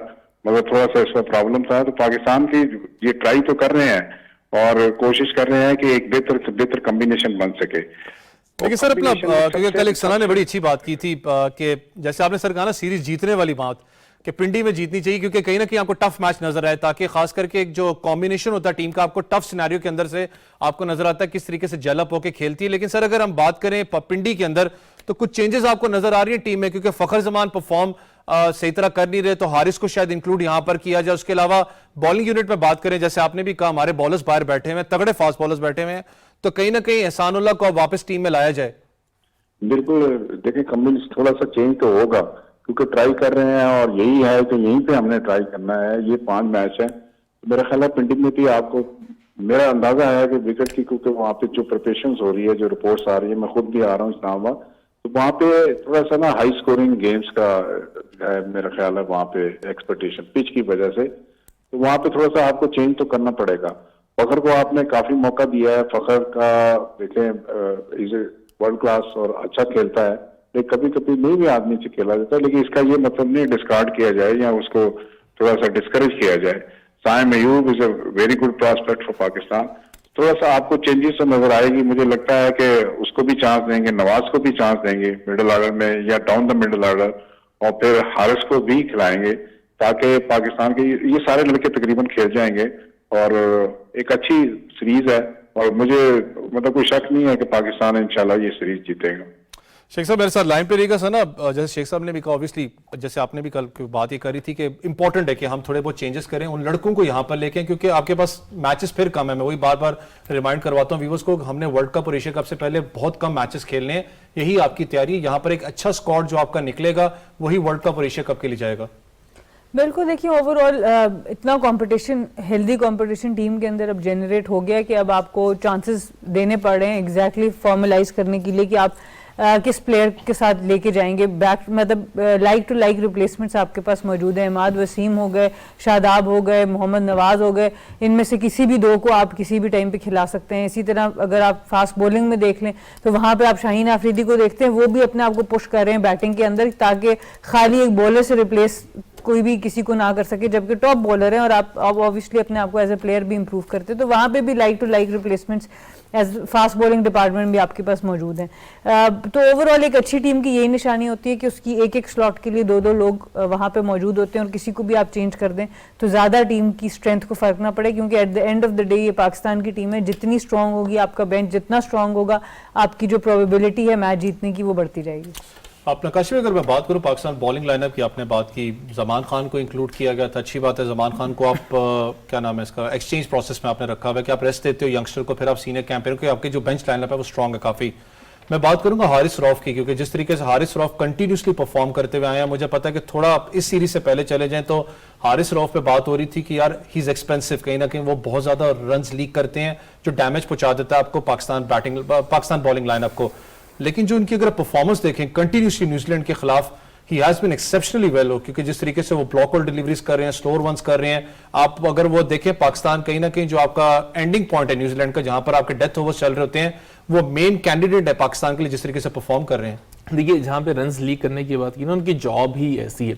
मगर थोड़ा सा इसका प्रॉब्लम था। तो पाकिस्तान की ये ट्राई तो कर रहे हैं और कोशिश कर रहे हैं कि एक बेहतर कॉम्बिनेशन बन सके। लेकिन सर अपना क्योंकि कल एक सना ने बड़ी अच्छी बात की थी कि जैसे आपने सर कहा ना सीरीज जीतने वाली बात कि पिंडी में जीतनी चाहिए, क्योंकि कहीं ना कहीं आपको टफ मैच नजर आए, ताकि खास करके एक जो कॉम्बिनेशन होता है टीम का आपको टफ सिनेरियो के अंदर से आपको नजर आता है किस तरीके से जेलअप होकर खेलती है। लेकिन सर अगर हम बात करें पिंडी के अंदर तो कुछ चेंजेस आपको नजर आ रही है टीम में, क्योंकि फखर जमान परफॉर्म सही तरह कर नहीं रहे, तो हारिस को शायद इंक्लूड यहां पर किया जाए। उसके अलावा बॉलिंग यूनिट में बात करें, जैसे आपने भी कहा हमारे बॉलर्स बाहर बैठे हुए हैं, तगड़े फास्ट बॉलर्स बैठे हुए हैं, तो कहीं ना कहीं एहसानुल्लाह को वापस टीम में लाया जाए। बिल्कुल, देखिए कम्युनिस्ट थोड़ा सा चेंज तो होगा क्योंकि ट्राई कर रहे हैं और यही है कि यहीं पे हमने ट्राई करना है। ये 5 मैच है, मेरा ख्याल है पिंडी में भी आपको मेरा अंदाजा है कि विकेट की, क्योंकि वहाँ पे जो प्रिपरेशन हो रही है, जो रिपोर्ट्स आ रही है, मैं खुद भी आ रहा हूँ इस्लामाबाद, तो वहाँ पे थोड़ा सा ना हाई स्कोरिंग गेम्स का है मेरा ख्याल है वहाँ पे एक्सपेक्टेशन पिच की वजह से। तो वहाँ पे थोड़ा सा आपको चेंज तो करना पड़ेगा। फखर को आपने काफी मौका दिया है, फखर का देखें इज वर्ल्ड क्लास और अच्छा खेलता है, लेकिन कभी कभी नहीं भी आदमी से खेला जाता है, लेकिन इसका ये मतलब नहीं डिस्कार्ड किया जाए या उसको थोड़ा सा डिस्करेज किया जाए। Saim Ayub is a very good prospect for Pakistan. थोड़ा सा आपको चेंजेस तो नजर आएगी, मुझे लगता है कि उसको भी चांस देंगे, नवाज को भी चांस देंगे मिडिल ऑर्डर में या डाउन द मिडिल ऑर्डर, और फिर हारिस को भी खिलाएंगे ताकि पाकिस्तान के ये सारे लड़के तकरीबन खेल जाएंगे और एक अच्छी सीरीज है। और मुझे मतलब कोई शक नहीं है कि पाकिस्तान इंशाल्लाह ये सीरीज जीतेगा। शेख साहब मेरे साथ लाइन पे रहेगा सर ना, जैसे शेख साहब ने भी कहा ऑब्वियसली, जैसे आपने भी कल बात ये करी थी कि इंपॉर्टेंट है कि हम थोड़े बहुत चेंजेस करें, उन लड़कों को यहाँ पर लेके, क्योंकि आपके पास मैचेस फिर कम है। मैं वही बार बार रिमाइंड करवाता हूँ व्यूअर्स को, हमने वर्ल्ड कप और एशिया कप से पहले बहुत कम मैचेस खेलने हैं, यही आपकी तैयारी। यहाँ पर एक अच्छा स्क्वाड जो आपका निकलेगा वही वर्ल्ड कप और एशिया कप के लिए जाएगा। बिल्कुल, देखिए ओवरऑल इतना कंपटीशन, हेल्दी कंपटीशन टीम के अंदर अब जनरेट हो गया कि अब आपको चांसेस देने पड़ रहे हैं एग्जैक्टली फॉर्मलाइज करने के लिए कि आप किस प्लेयर के साथ लेके जाएंगे बैक, मतलब लाइक टू लाइक रिप्लेसमेंट्स आपके पास मौजूद है। इमाद वसीम हो गए, शादाब हो गए, मोहम्मद नवाज हो गए, इनमें से किसी भी 2 को आप किसी भी टाइम पे खिला सकते हैं। इसी तरह अगर आप फास्ट बॉलिंग में देख लें तो वहाँ पे आप शाहीन आफरीदी को देखते हैं, वो भी अपने आप को पुश कर रहे हैं बैटिंग के अंदर ताकि खाली एक बॉलर से रिप्लेस कोई भी किसी को ना कर सके, जबकि टॉप बॉलर हैं और आप ऑब्वियसली अपने आप को एज ए प्लेयर भी इंप्रूव करते हैं। तो वहाँ पे भी like to like replacements as fast bowling department भी आपके पास मौजूद हैं। तो ओवरऑल एक अच्छी टीम की यही निशानी होती है कि उसकी एक स्लॉट के लिए 2-2 लोग वहाँ पे मौजूद होते हैं और किसी को भी आप चेंज कर दें तो ज़्यादा टीम की स्ट्रेंथ को फर्क ना पड़े, क्योंकि at the end of the day ये पाकिस्तान की टीम है। जितनी स्ट्रांग होगी आपका बेंच, जितना स्ट्रांग होगा आपकी जो प्रोबेबिलिटी है मैच जीतने की वो बढ़ती जाएगी। आप नकाशी में अगर मैं बात करूं पाकिस्तान बॉलिंग लाइनअप की, आपने बात की जमान खान को इंक्लूड किया गया था, अच्छी बात है। जमान खान को आप क्या नाम है इसका एक्सचेंज प्रोसेस में आपने रखा हुआ है कि आप रेस्ट देते हो यंगस्टर को, फिर आप सीनियर कैंपेयर को, आपके जो बेंच लाइनअप है वो स्ट्रांग है काफी। मैं बात करूंगा हारिस रऊफ की, क्योंकि जिस तरीके से हारिस रऊफ कंटिन्यूसली परफॉर्म करते हुए आए हैं, मुझे पता है कि थोड़ा आप इस सीरीज से पहले चले जाएं तो हारिस रऊफ पे बात हो रही थी कि यार ही इज एक्सपेंसिव, कहीं ना कहीं वो बहुत ज्यादा रन्स लीक करते हैं जो डैमेज पहुंचा देता है आपको पाकिस्तान बॉलिंग लाइनअप को। लेकिन जो उनकी अगर परफॉर्मेंस देखें कंटिन्यूसली न्यूजीलैंड के खिलाफ, he has been exceptionally well, क्योंकि जिस तरीके से वो ब्लॉक होल डिलीवरीज कर रहे हैं, स्लोअर वंस कर रहे हैं। आप अगर वो देखें पाकिस्तान कहीं ना कहीं जो आपका एंडिंग पॉइंट है न्यूजीलैंड का, जहां पर आपके डेथ ओवर्स चल रहे होते हैं, वो मेन कैंडिडेट है पाकिस्तान के लिए जिस तरीके से परफॉर्म कर रहे हैं। देखिए जहां पे रन्स लीक करने की बात की ना, उनकी जॉब ही ऐसी है।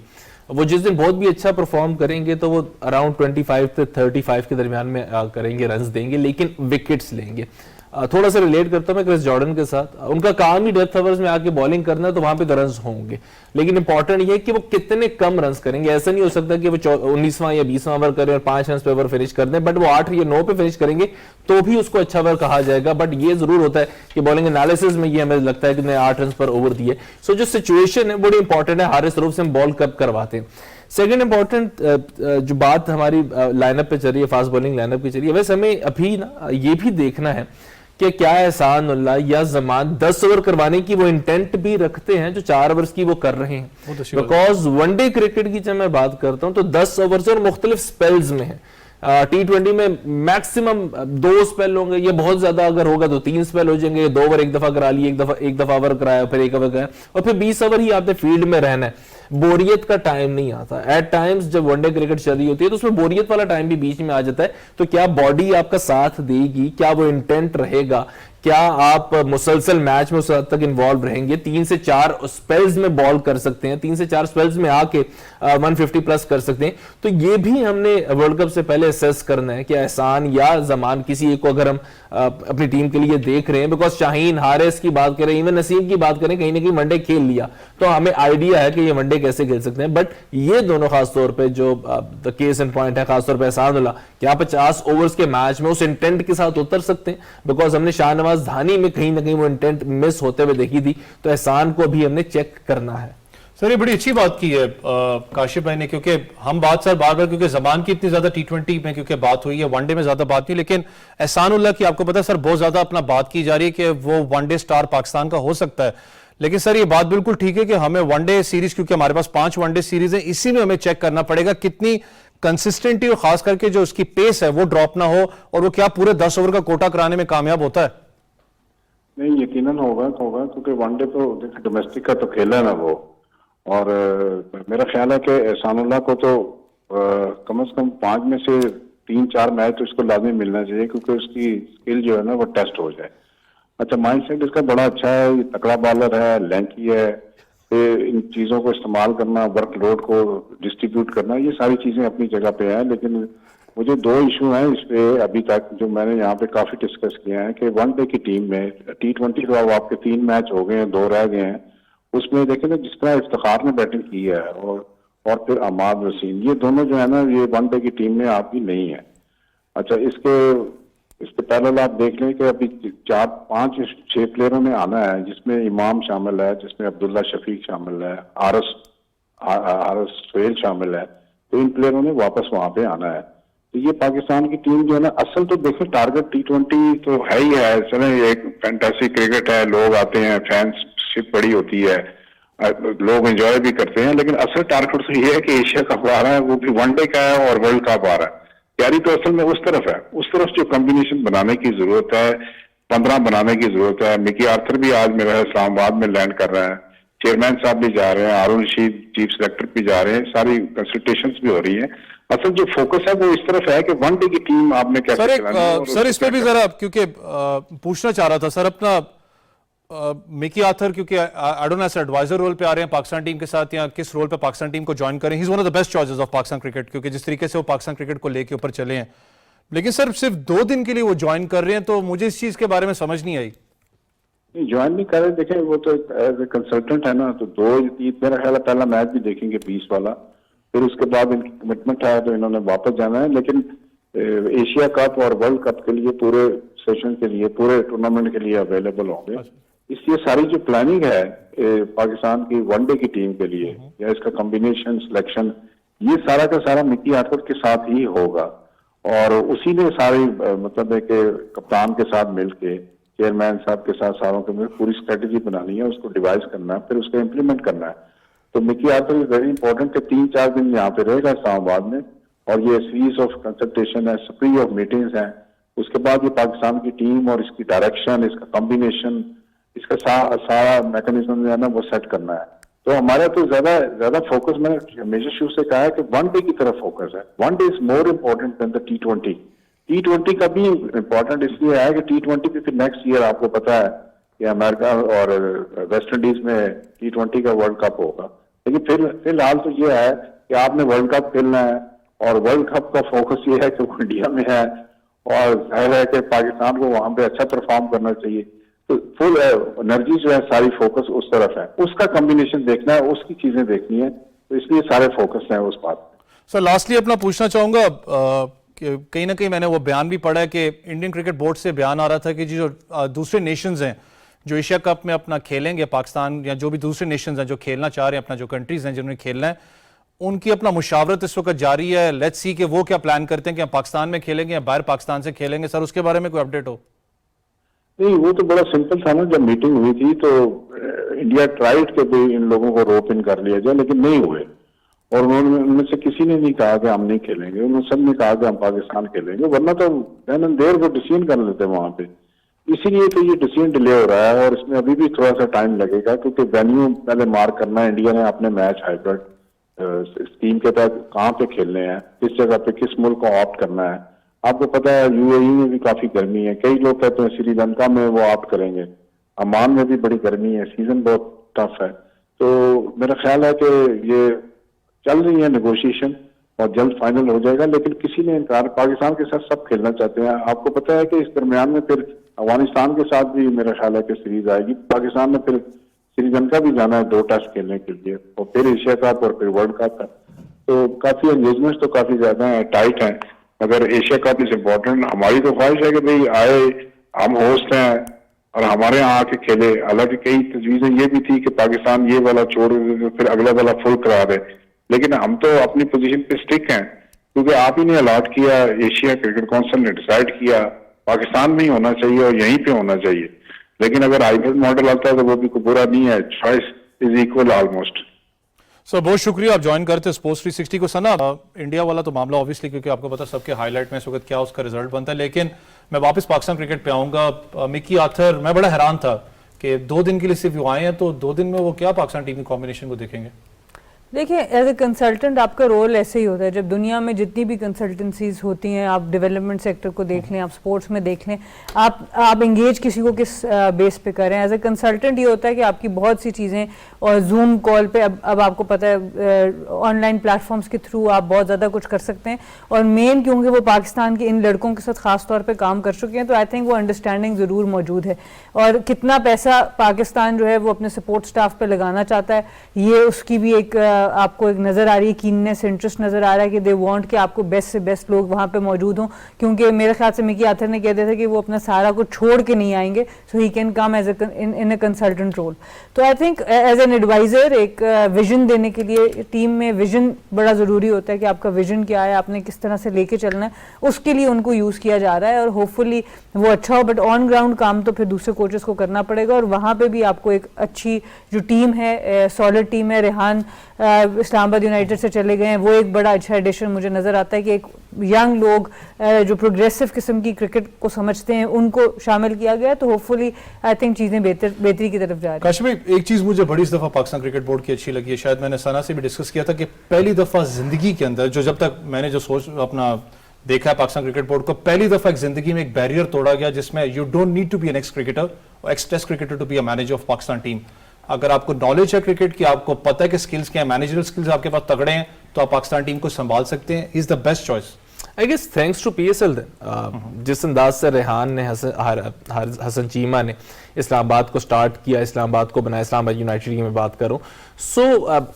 वो जिस दिन बहुत भी अच्छा परफॉर्म करेंगे तो वो अराउंड 25 से 35 के दरमियान में करेंगे, रन्स देंगे, लेकिन विकेट्स लेंगे। थोड़ा सा रिलेट करता हूं मैं क्रिस जॉर्डन के साथ, उनका काम ही डेथ ओवर्स में आके बॉलिंग करना है, तो वहां पे तो रन्स होंगे, लेकिन इंपॉर्टेंट ये है कि वो कितने कम रन्स करेंगे। ऐसा नहीं हो सकता कि वो 19वां या 20वां ओवर करें और 5 रन पे ओवर फिनिश कर दें, बट वो 8 या 9 पे फिनिश करेंगे तो भी उसको अच्छा ओवर कहा जाएगा। बट ये जरूर होता है कि बॉलिंग एनालिसिस में ये हमें लगता है कि 8 रन पर ओवर दिए। सो जो सिचुएशन है बड़ी इंपॉर्टेंट है, हारिस रऊफ से हम बॉल कब करवाते हैं। सेकंड इंपॉर्टेंट जो बात हमारी लाइनअप पे चल रही है, फास्ट बॉलिंग लाइनअप की चल रही है, वैसे हमें अभी ना ये भी देखना है कि क्या एहसान उल्लाह या जमान 10 ओवर करवाने की वो इंटेंट भी रखते हैं जो 4 ओवर्स की वो कर रहे हैं। बिकॉज वनडे क्रिकेट की जब मैं बात करता हूं तो 10 ओवर्स और मुख्तलिफ स्पेल्स में है। T20 में मैक्सिमम 2 स्पेल होंगे, ये बहुत ज्यादा अगर होगा तो 3 स्पेल हो जाएंगे, 2 ओवर एक दफा करा लिए, एक दफा ओवर कराया, फिर 1 ओवर कराया, और फिर 20 ओवर ही आपने फील्ड में रहना है। बोरियत का टाइम नहीं आता। एट टाइम्स जब वनडे क्रिकेट चल रही होती है तो उसमें बोरियत वाला टाइम भी बीच में आ जाता है। तो क्या बॉडी आपका साथ देगी, क्या वो इंटेंट रहेगा, क्या आप मुसलसल मैच में उस हद तक इन्वॉल्व रहेंगे? 3 से 4 स्पेल्स में बॉल कर सकते हैं, 3 से 4 स्पेल्स में आके 150 प्लस कर सकते हैं। तो ये भी हमने वर्ल्ड कप से पहले असेस करना है कि एहसान या जमान किसी एक को अगर हम अपनी टीम के लिए देख रहे हैं, बिकॉज शाहीन हारिस की बात करें, इवन नसीम की बात करें, कहीं ना कहीं वनडे खेल लिया तो हमें आइडिया है कि ये वनडे कैसे खेल सकते हैं। बट ये दोनों खासतौर पर जो द केस एंड पॉइंट है, खासतौर पर एहसान उल्लाह, क्या 50 ओवर्स के मैच में उस इंटेंट के साथ उतर सकते हैं? बिकॉज हमने शाहनवाज धानी में कहीं ना कहीं वो इंटेंट मिस होते हुए देखी थी, तो एहसान को भी हमने चेक करना है। सर ये बड़ी अच्छी बात की है काशिफ भाई ने, क्योंकि हम बात सर बार बार, क्योंकि जबान की इतनी ज्यादा T20 में क्योंकि बात हुई है, वनडे में ज्यादा बात नहीं, लेकिन एहसान उल्लाह की आपको पता है सर बहुत ज्यादा अपना बात की जा रही है कि वो वनडे स्टार पाकिस्तान का हो सकता है। लेकिन सर ये बात बिल्कुल ठीक है कि हमें वनडे सीरीज, क्योंकि हमारे पास 5 वनडे सीरीज है, इसी में हमें चेक करना पड़ेगा कितनी कंसिस्टेंटी और खास करके जो उसकी पेस है वो ड्रॉप ना हो, और वो क्या पूरे 10 ओवर का कोटा कराने में कामयाब होता है। नहीं, यकीनन होगा क्योंकि वनडे तो देखिए डोमेस्टिक का तो खेला है ना वो, और मेरा ख्याल है कि एहसानुल्लाह को तो कम से कम 5 में से 3-4 मैच तो इसको लाजमी मिलना चाहिए, क्योंकि उसकी स्किल जो है ना वो टेस्ट हो जाए। अच्छा, माइंडसेट इसका बड़ा अच्छा है, ये तकड़ा बॉलर है, लैंकी है, फिर इन चीजों को इस्तेमाल करना, वर्कलोड को डिस्ट्रीब्यूट करना, ये सारी चीजें अपनी जगह पे हैं। लेकिन मुझे 2 इशू हैं इस पे अभी तक जो मैंने यहाँ पे काफी डिस्कस किया है कि वनडे की टीम में T20 तो अब आपके 3 मैच हो गए हैं, 2 रह गए हैं, उसमें देखें ना जिस तरह इफ्तिखार ने बैटिंग की है और फिर अहमद वसीम, ये दोनों जो है ना ये वनडे की टीम में आपकी नहीं है। अच्छा, इसके पहले आप देख लें कि अभी 4-5-6 प्लेयरों ने आना है, जिसमें इमाम शामिल है, जिसमें अब्दुल्ला शफीक शामिल है, आरस सोहेल शामिल है। तो इन प्लेयरों ने वापस वहां पे आना है। तो ये पाकिस्तान की टीम जो है ना, असल तो देखो टारगेट T20 तो है ही है, चले एक फैंटेसी क्रिकेट है, लोग आते हैं, फैंसशिप बड़ी होती है, लोग एंजॉय भी करते हैं, लेकिन असल टारगेट तो ये है कि एशिया कप आ रहा है, वो भी वनडे का है और वर्ल्ड कप आ रहा है। तैयारी तो असल में उस तरफ है, उस तरफ जो कॉम्बिनेशन बनाने की जरूरत है, 15 बनाने की जरूरत है। मिकी आर्थर भी आज मेरा इस्लामाबाद में लैंड कर रहा है, चेयरमैन साहब भी जा रहे हैं, हारून रशीद चीफ सेलेक्टर भी जा रहे हैं, सारी कंसल्टेशंस भी हो रही है। असल जो फोकस है वो इस तरफ है कि वनडे की टीम आपने कैसे चलानी है। सर इस पे भी जरा, क्योंकि पूछना चाह रहा था सर, अपना मिकी आर्थर क्योंकि I don't know advisor role पे आ रहे हैं पाकिस्तान टीम के साथ, या किस रोल पे पाकिस्तान टीम को ज्वाइन करें, he is one of the best choices of Pakistan cricket, क्योंकि जिस तरीके से वो पाकिस्तान क्रिकेट को लेके ऊपर चले हैं। लेकिन सर सिर्फ 2 दिन के लिए वो ज्वाइन कर रहे हैं, तो मुझे इस चीज के बारे में समझ नहीं आई। ज्वाइन नहीं कर रहे, देखें वो तो एज ए कंसल्टेंट है ना, तो 2 मेरा ख्याल है पहला मैच भी देखेंगे 20 वाला, फिर उसके बाद इनकी कमिटमेंट है तो इन्होंने वापस जाना है। लेकिन एशिया कप और वर्ल्ड कप के लिए पूरे सेशन के लिए, पूरे टूर्नामेंट के लिए अवेलेबल होंगे। इसलिए सारी जो प्लानिंग है पाकिस्तान की वनडे की टीम के लिए या इसका कॉम्बिनेशन सिलेक्शन, ये सारा का सारा मिकी आर्थर के साथ ही होगा, और उसी ने सारी मतलब है कि कप्तान के साथ मिलके, चेयरमैन साहब के साथ सारों के मिलकर पूरी स्ट्रेटेजी बनानी है, उसको डिवाइस करना है, फिर उसको इम्प्लीमेंट करना है। तो Mickey Arthur is very important कि 3-4 दिन यहाँ पे रहेगा इस्लामाबाद में, और ये सीरीज ऑफ कंसल्टेशन है, स्प्री ऑफ मीटिंग्स हैं। उसके बाद ये पाकिस्तान की टीम और इसकी डायरेक्शन, इसका कॉम्बिनेशन, इसका सारा मैकेनिज्म जो है ना वो सेट करना है। तो हमारा तो ज्यादा फोकस, मैंने हमेशा शुरू से कहा है कि वनडे की तरफ फोकस है। One day is more important then the T20। T20 का भी इम्पोर्टेंट इसलिए है कि T20 भी फिर नेक्स्ट ईयर आपको पता है कि अमेरिका और वेस्ट इंडीज में T20 का वर्ल्ड कप होगा। लेकिन फिलहाल तो ये है कि आपने वर्ल्ड कप खेलना है, और वर्ल्ड कप का फोकस ये है कि वो इंडिया में है, और जाहिर है कि पाकिस्तान को वहां पे अच्छा परफॉर्म करना चाहिए। तो फुल एनर्जी जो है सारी फोकस उस तरफ है, उसका कॉम्बिनेशन देखना है, उसकी चीजें देखनी है, तो इसलिए सारे फोकस हैं उस बात पे। सर लास्टली अपना पूछना चाहूंगा, कहीं ना कहीं मैंने वो बयान भी पढ़ा है कि इंडियन क्रिकेट बोर्ड से बयान आ रहा था कि जो दूसरे नेशंस हैं जो एशिया कप में अपना खेलेंगे, पाकिस्तान या जो भी दूसरे नेशंस हैं जो खेलना चाह रहे हैं, अपना जो कंट्रीज हैं जिन्होंने खेलना है, उनकी अपना मुशावरत इस वक्त जारी है, लेट्स सी कि वो क्या प्लान करते हैं कि हम पाकिस्तान में खेलेंगे या बाहर पाकिस्तान से खेलेंगे। सर उसके बारे में कोई अपडेट हो? नहीं, वो तो बड़ा सिंपल था ना, जब मीटिंग हुई थी तो इंडिया ट्राइड के भी इन लोगों को रोप इन कर लिया जाए, लेकिन नहीं हुए। और उनमें से किसी ने नहीं कहा कि हम नहीं खेलेंगे, उन्होंने सब ने कहा कि हम पाकिस्तान खेलेंगे, वरना तो देन एंड देयर वो डिसीजन कर लेते वहां पे। इसीलिए तो ये डिसीजन डिले हो रहा है और इसमें अभी भी थोड़ा सा टाइम लगेगा, क्योंकि वेन्यू पहले मार्क करना है। इंडिया ने अपने मैच हाइब्रिड स्कीम के तहत कहाँ पे खेलने हैं, किस जगह पे, किस मुल्क को ऑप्ट करना है। आपको पता है यूएई में भी काफी गर्मी है, कई लोग कहते हैं श्रीलंका में वो ऑप्ट करेंगे, अमान में भी बड़ी गर्मी है, सीजन बहुत टफ है। तो मेरा ख्याल है कि ये चल रही है नेगोशिएशन और जल्द फाइनल हो जाएगा, लेकिन किसी ने इनकार, पाकिस्तान के साथ सब खेलना चाहते हैं। आपको पता है कि इस दरमियान में फिर अफगानिस्तान के साथ भी मेरा ख्याल है कि सीरीज आएगी। पाकिस्तान ने फिर श्रीलंका भी जाना है 2 टेस्ट खेलने के लिए, और फिर एशिया कप और फिर वर्ल्ड कप है। तो काफी एंगेजमेंट तो काफी ज्यादा है, टाइट है। अगर एशिया कप इज इम्पोर्टेंट, हमारी तो ख्वाहिश है कि भाई आए, हम होस्ट हैं और हमारे यहाँ आके खेले। हालांकि कई तजवीजें ये भी थी कि पाकिस्तान ये वाला छोड़ फिर अगला वाला फुल करा दे, लेकिन हम तो अपनी पोजीशन पे स्टिक हैं, क्योंकि आप ही ने अलॉट किया, एशिया क्रिकेट काउंसिल ने डिसाइड किया पाकिस्तान में ही होना चाहिए और यहीं पे होना चाहिए। लेकिन अगर हाइब्रिड मॉडल आता है तो वो भी कोई बुरा नहीं है, choice is equal almost. Sir बहुत शुक्रिया आप ज्वाइन करते स्पोर्ट्स 360 को। सना इंडिया वाला तो मामला ऑब्वियसली, क्योंकि आपको पता सबके हाईलाइट में इस वक्त क्या उसका रिजल्ट बनता है, लेकिन मैं वापस पाकिस्तान क्रिकेट पे आऊंगा। मिकी आर्थर, मैं बड़ा हैरान था कि 2 दिन के लिए सिर्फ आए हैं, तो 2 दिन में वो क्या पाकिस्तान टीम की कॉम्बिनेशन को देखेंगे? देखिए, एज ए कंसल्टेंट आपका रोल ऐसे ही होता है। जब दुनिया में जितनी भी कंसल्टेंसीज होती हैं, आप डेवलपमेंट सेक्टर को देख लें, आप स्पोर्ट्स में देख लें, आप एंगेज किसी को किस बेस पे करें। एज ए कंसल्टेंट ये होता है कि आपकी बहुत सी चीज़ें, और जूम कॉल पे अब आपको पता है ऑनलाइन प्लेटफॉर्म्स के थ्रू आप बहुत ज़्यादा कुछ कर सकते हैं। और मेन क्योंकि वो पाकिस्तान के इन लड़कों के साथ ख़ास तौर पर काम कर चुके हैं, तो आई थिंक वो अंडरस्टैंडिंग ज़रूर मौजूद है। और कितना पैसा पाकिस्तान जो है वो अपने सपोर्ट स्टाफ पे लगाना चाहता है, ये उसकी भी एक आपको एक नज़र आ रही है, कीननेस, इंटरेस्ट नज़र आ रहा है कि दे वांट कि आपको बेस्ट से बेस्ट लोग वहाँ पे मौजूद हों। क्योंकि मेरे ख्याल से मिकी आर्थर ने कह दिया था कि वो अपना सारा कुछ छोड़ के नहीं आएंगे, so he can come as in a consultant role. तो I think as an adviser एक विजन देने के लिए, टीम में विजन बड़ा ज़रूरी होता है कि आपका विजन क्या है, आपने किस तरह से लेके चलना है, उसके लिए उनको यूज़ किया जा रहा है। और होपफुली वो अच्छा हो, बट ऑन ग्राउंड काम तो फिर दूसरे कोचेस को करना पड़ेगा। और वहाँ पे भी आपको एक अच्छी जो टीम है, सॉलिड टीम है। रेहान इस्लामाबाद यूनाइटेड से चले गए हैं, वो एक बड़ा अच्छा एडिशन मुझे नज़र आता है कि एक यंग लोग जो प्रोग्रेसिव किस्म की क्रिकेट को समझते हैं उनको शामिल किया गया। तो होपफुली आई थिंक चीज़ें बेहतरी की तरफ जा रही हैं। काशिम भाई, एक चीज़ मुझे बड़ी इस दफ़ा पाकिस्तान क्रिकेट बोर्ड की अच्छी लगी है, शायद मैंने सना से भी डिस्कस किया था कि पहली दफ़ा ज़िंदगी के अंदर, जो जब तक मैंने जो सोच अपना देखा है पाकिस्तान क्रिकेट बोर्ड को, पहली दफ़ा एक ज़िंदगी में एक बैरियर तोड़ा गया जिसमें you don't need to be an ex cricketer और ex test cricketer to be a manager of Pakistan team. अगर आपको नॉलेज है क्रिकेट की, आपको पता है कि स्किल्स क्या है, मैनेजरल स्किल्स आपके पास तगड़े हैं, तो आप पाकिस्तान टीम को संभाल सकते हैं। Is the best choice I guess thanks to PSL then. जिस अंदाज से रेहान ने, हसन चीमा ने इस्लामाबाद को स्टार्ट किया, इस्लामाबाद को बनाया, इस्लामाबाद यूनाइटेड की मैं बात करूं, सो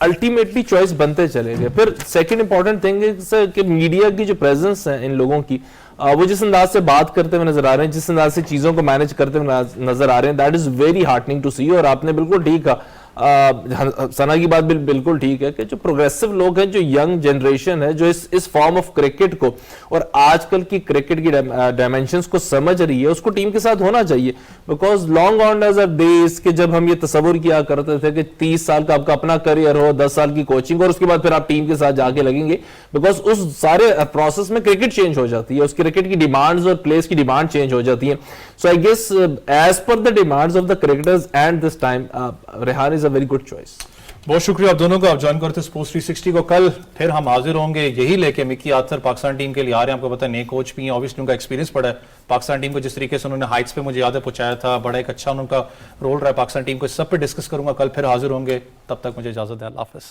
अल्टीमेटली चॉइस बनते चले गए। फिर सेकंड इंपॉर्टेंट थिंग है कि मीडिया की जो प्रेजेंस है इन लोगों की, वो जिस अंदाज से बात करते हुए नजर आ रहे हैं, जिस अंदाज से चीजों को मैनेज करते हुए नजर आ रहे हैं, that is very heartening to see. और आपने बिल्कुल ठीक कहा, सना की बात बिल्कुल ठीक है कि जो प्रोग्रेसिव लोग हैं, जो यंग जनरेशन है, जो इस फॉर्म ऑफ क्रिकेट को और आजकल की क्रिकेट की डायमेंशंस को समझ रही है, उसको टीम के साथ होना चाहिए। Because long on as a days के जब हम ये तस्वुर किया करते थे कि 30 साल का आपका अपना करियर हो, 10 साल की कोचिंग और उसके बाद फिर आप टीम के साथ जाके लगेंगे, बिकॉज उस सारे प्रोसेस में क्रिकेट चेंज हो जाती है, उस क्रिकेट की डिमांड्स और प्लेस की डिमांड चेंज हो जाती है। So I guess as per the demands of the cricketers and this time, Rehan is a very good choice. बहुत शुक्रिया आप दोनों का, आप ज्वाइन करते स्पोर्ट्स 360 को। कल फिर हम हाजिर होंगे यही लेके। मिकी आर्थर पाकिस्तान टीम के लिए आ रहे हैं, आपको पता है नए कोच भी हैं, ऑब्वियसली उनका एक्सपीरियंस पड़ा है पाकिस्तान टीम को, जिस तरीके से उन्होंने हाइट्स पे मुझे याद है पहुंचाया था, बड़ा एक अच्छा उनका रोल रहा है पाकिस्तान टीम को। इस सब पे डिस्कस करूंगा, कल फिर हाजिर होंगे, तब तक मुझे इजाजत है, अल्लाह हाफिज़।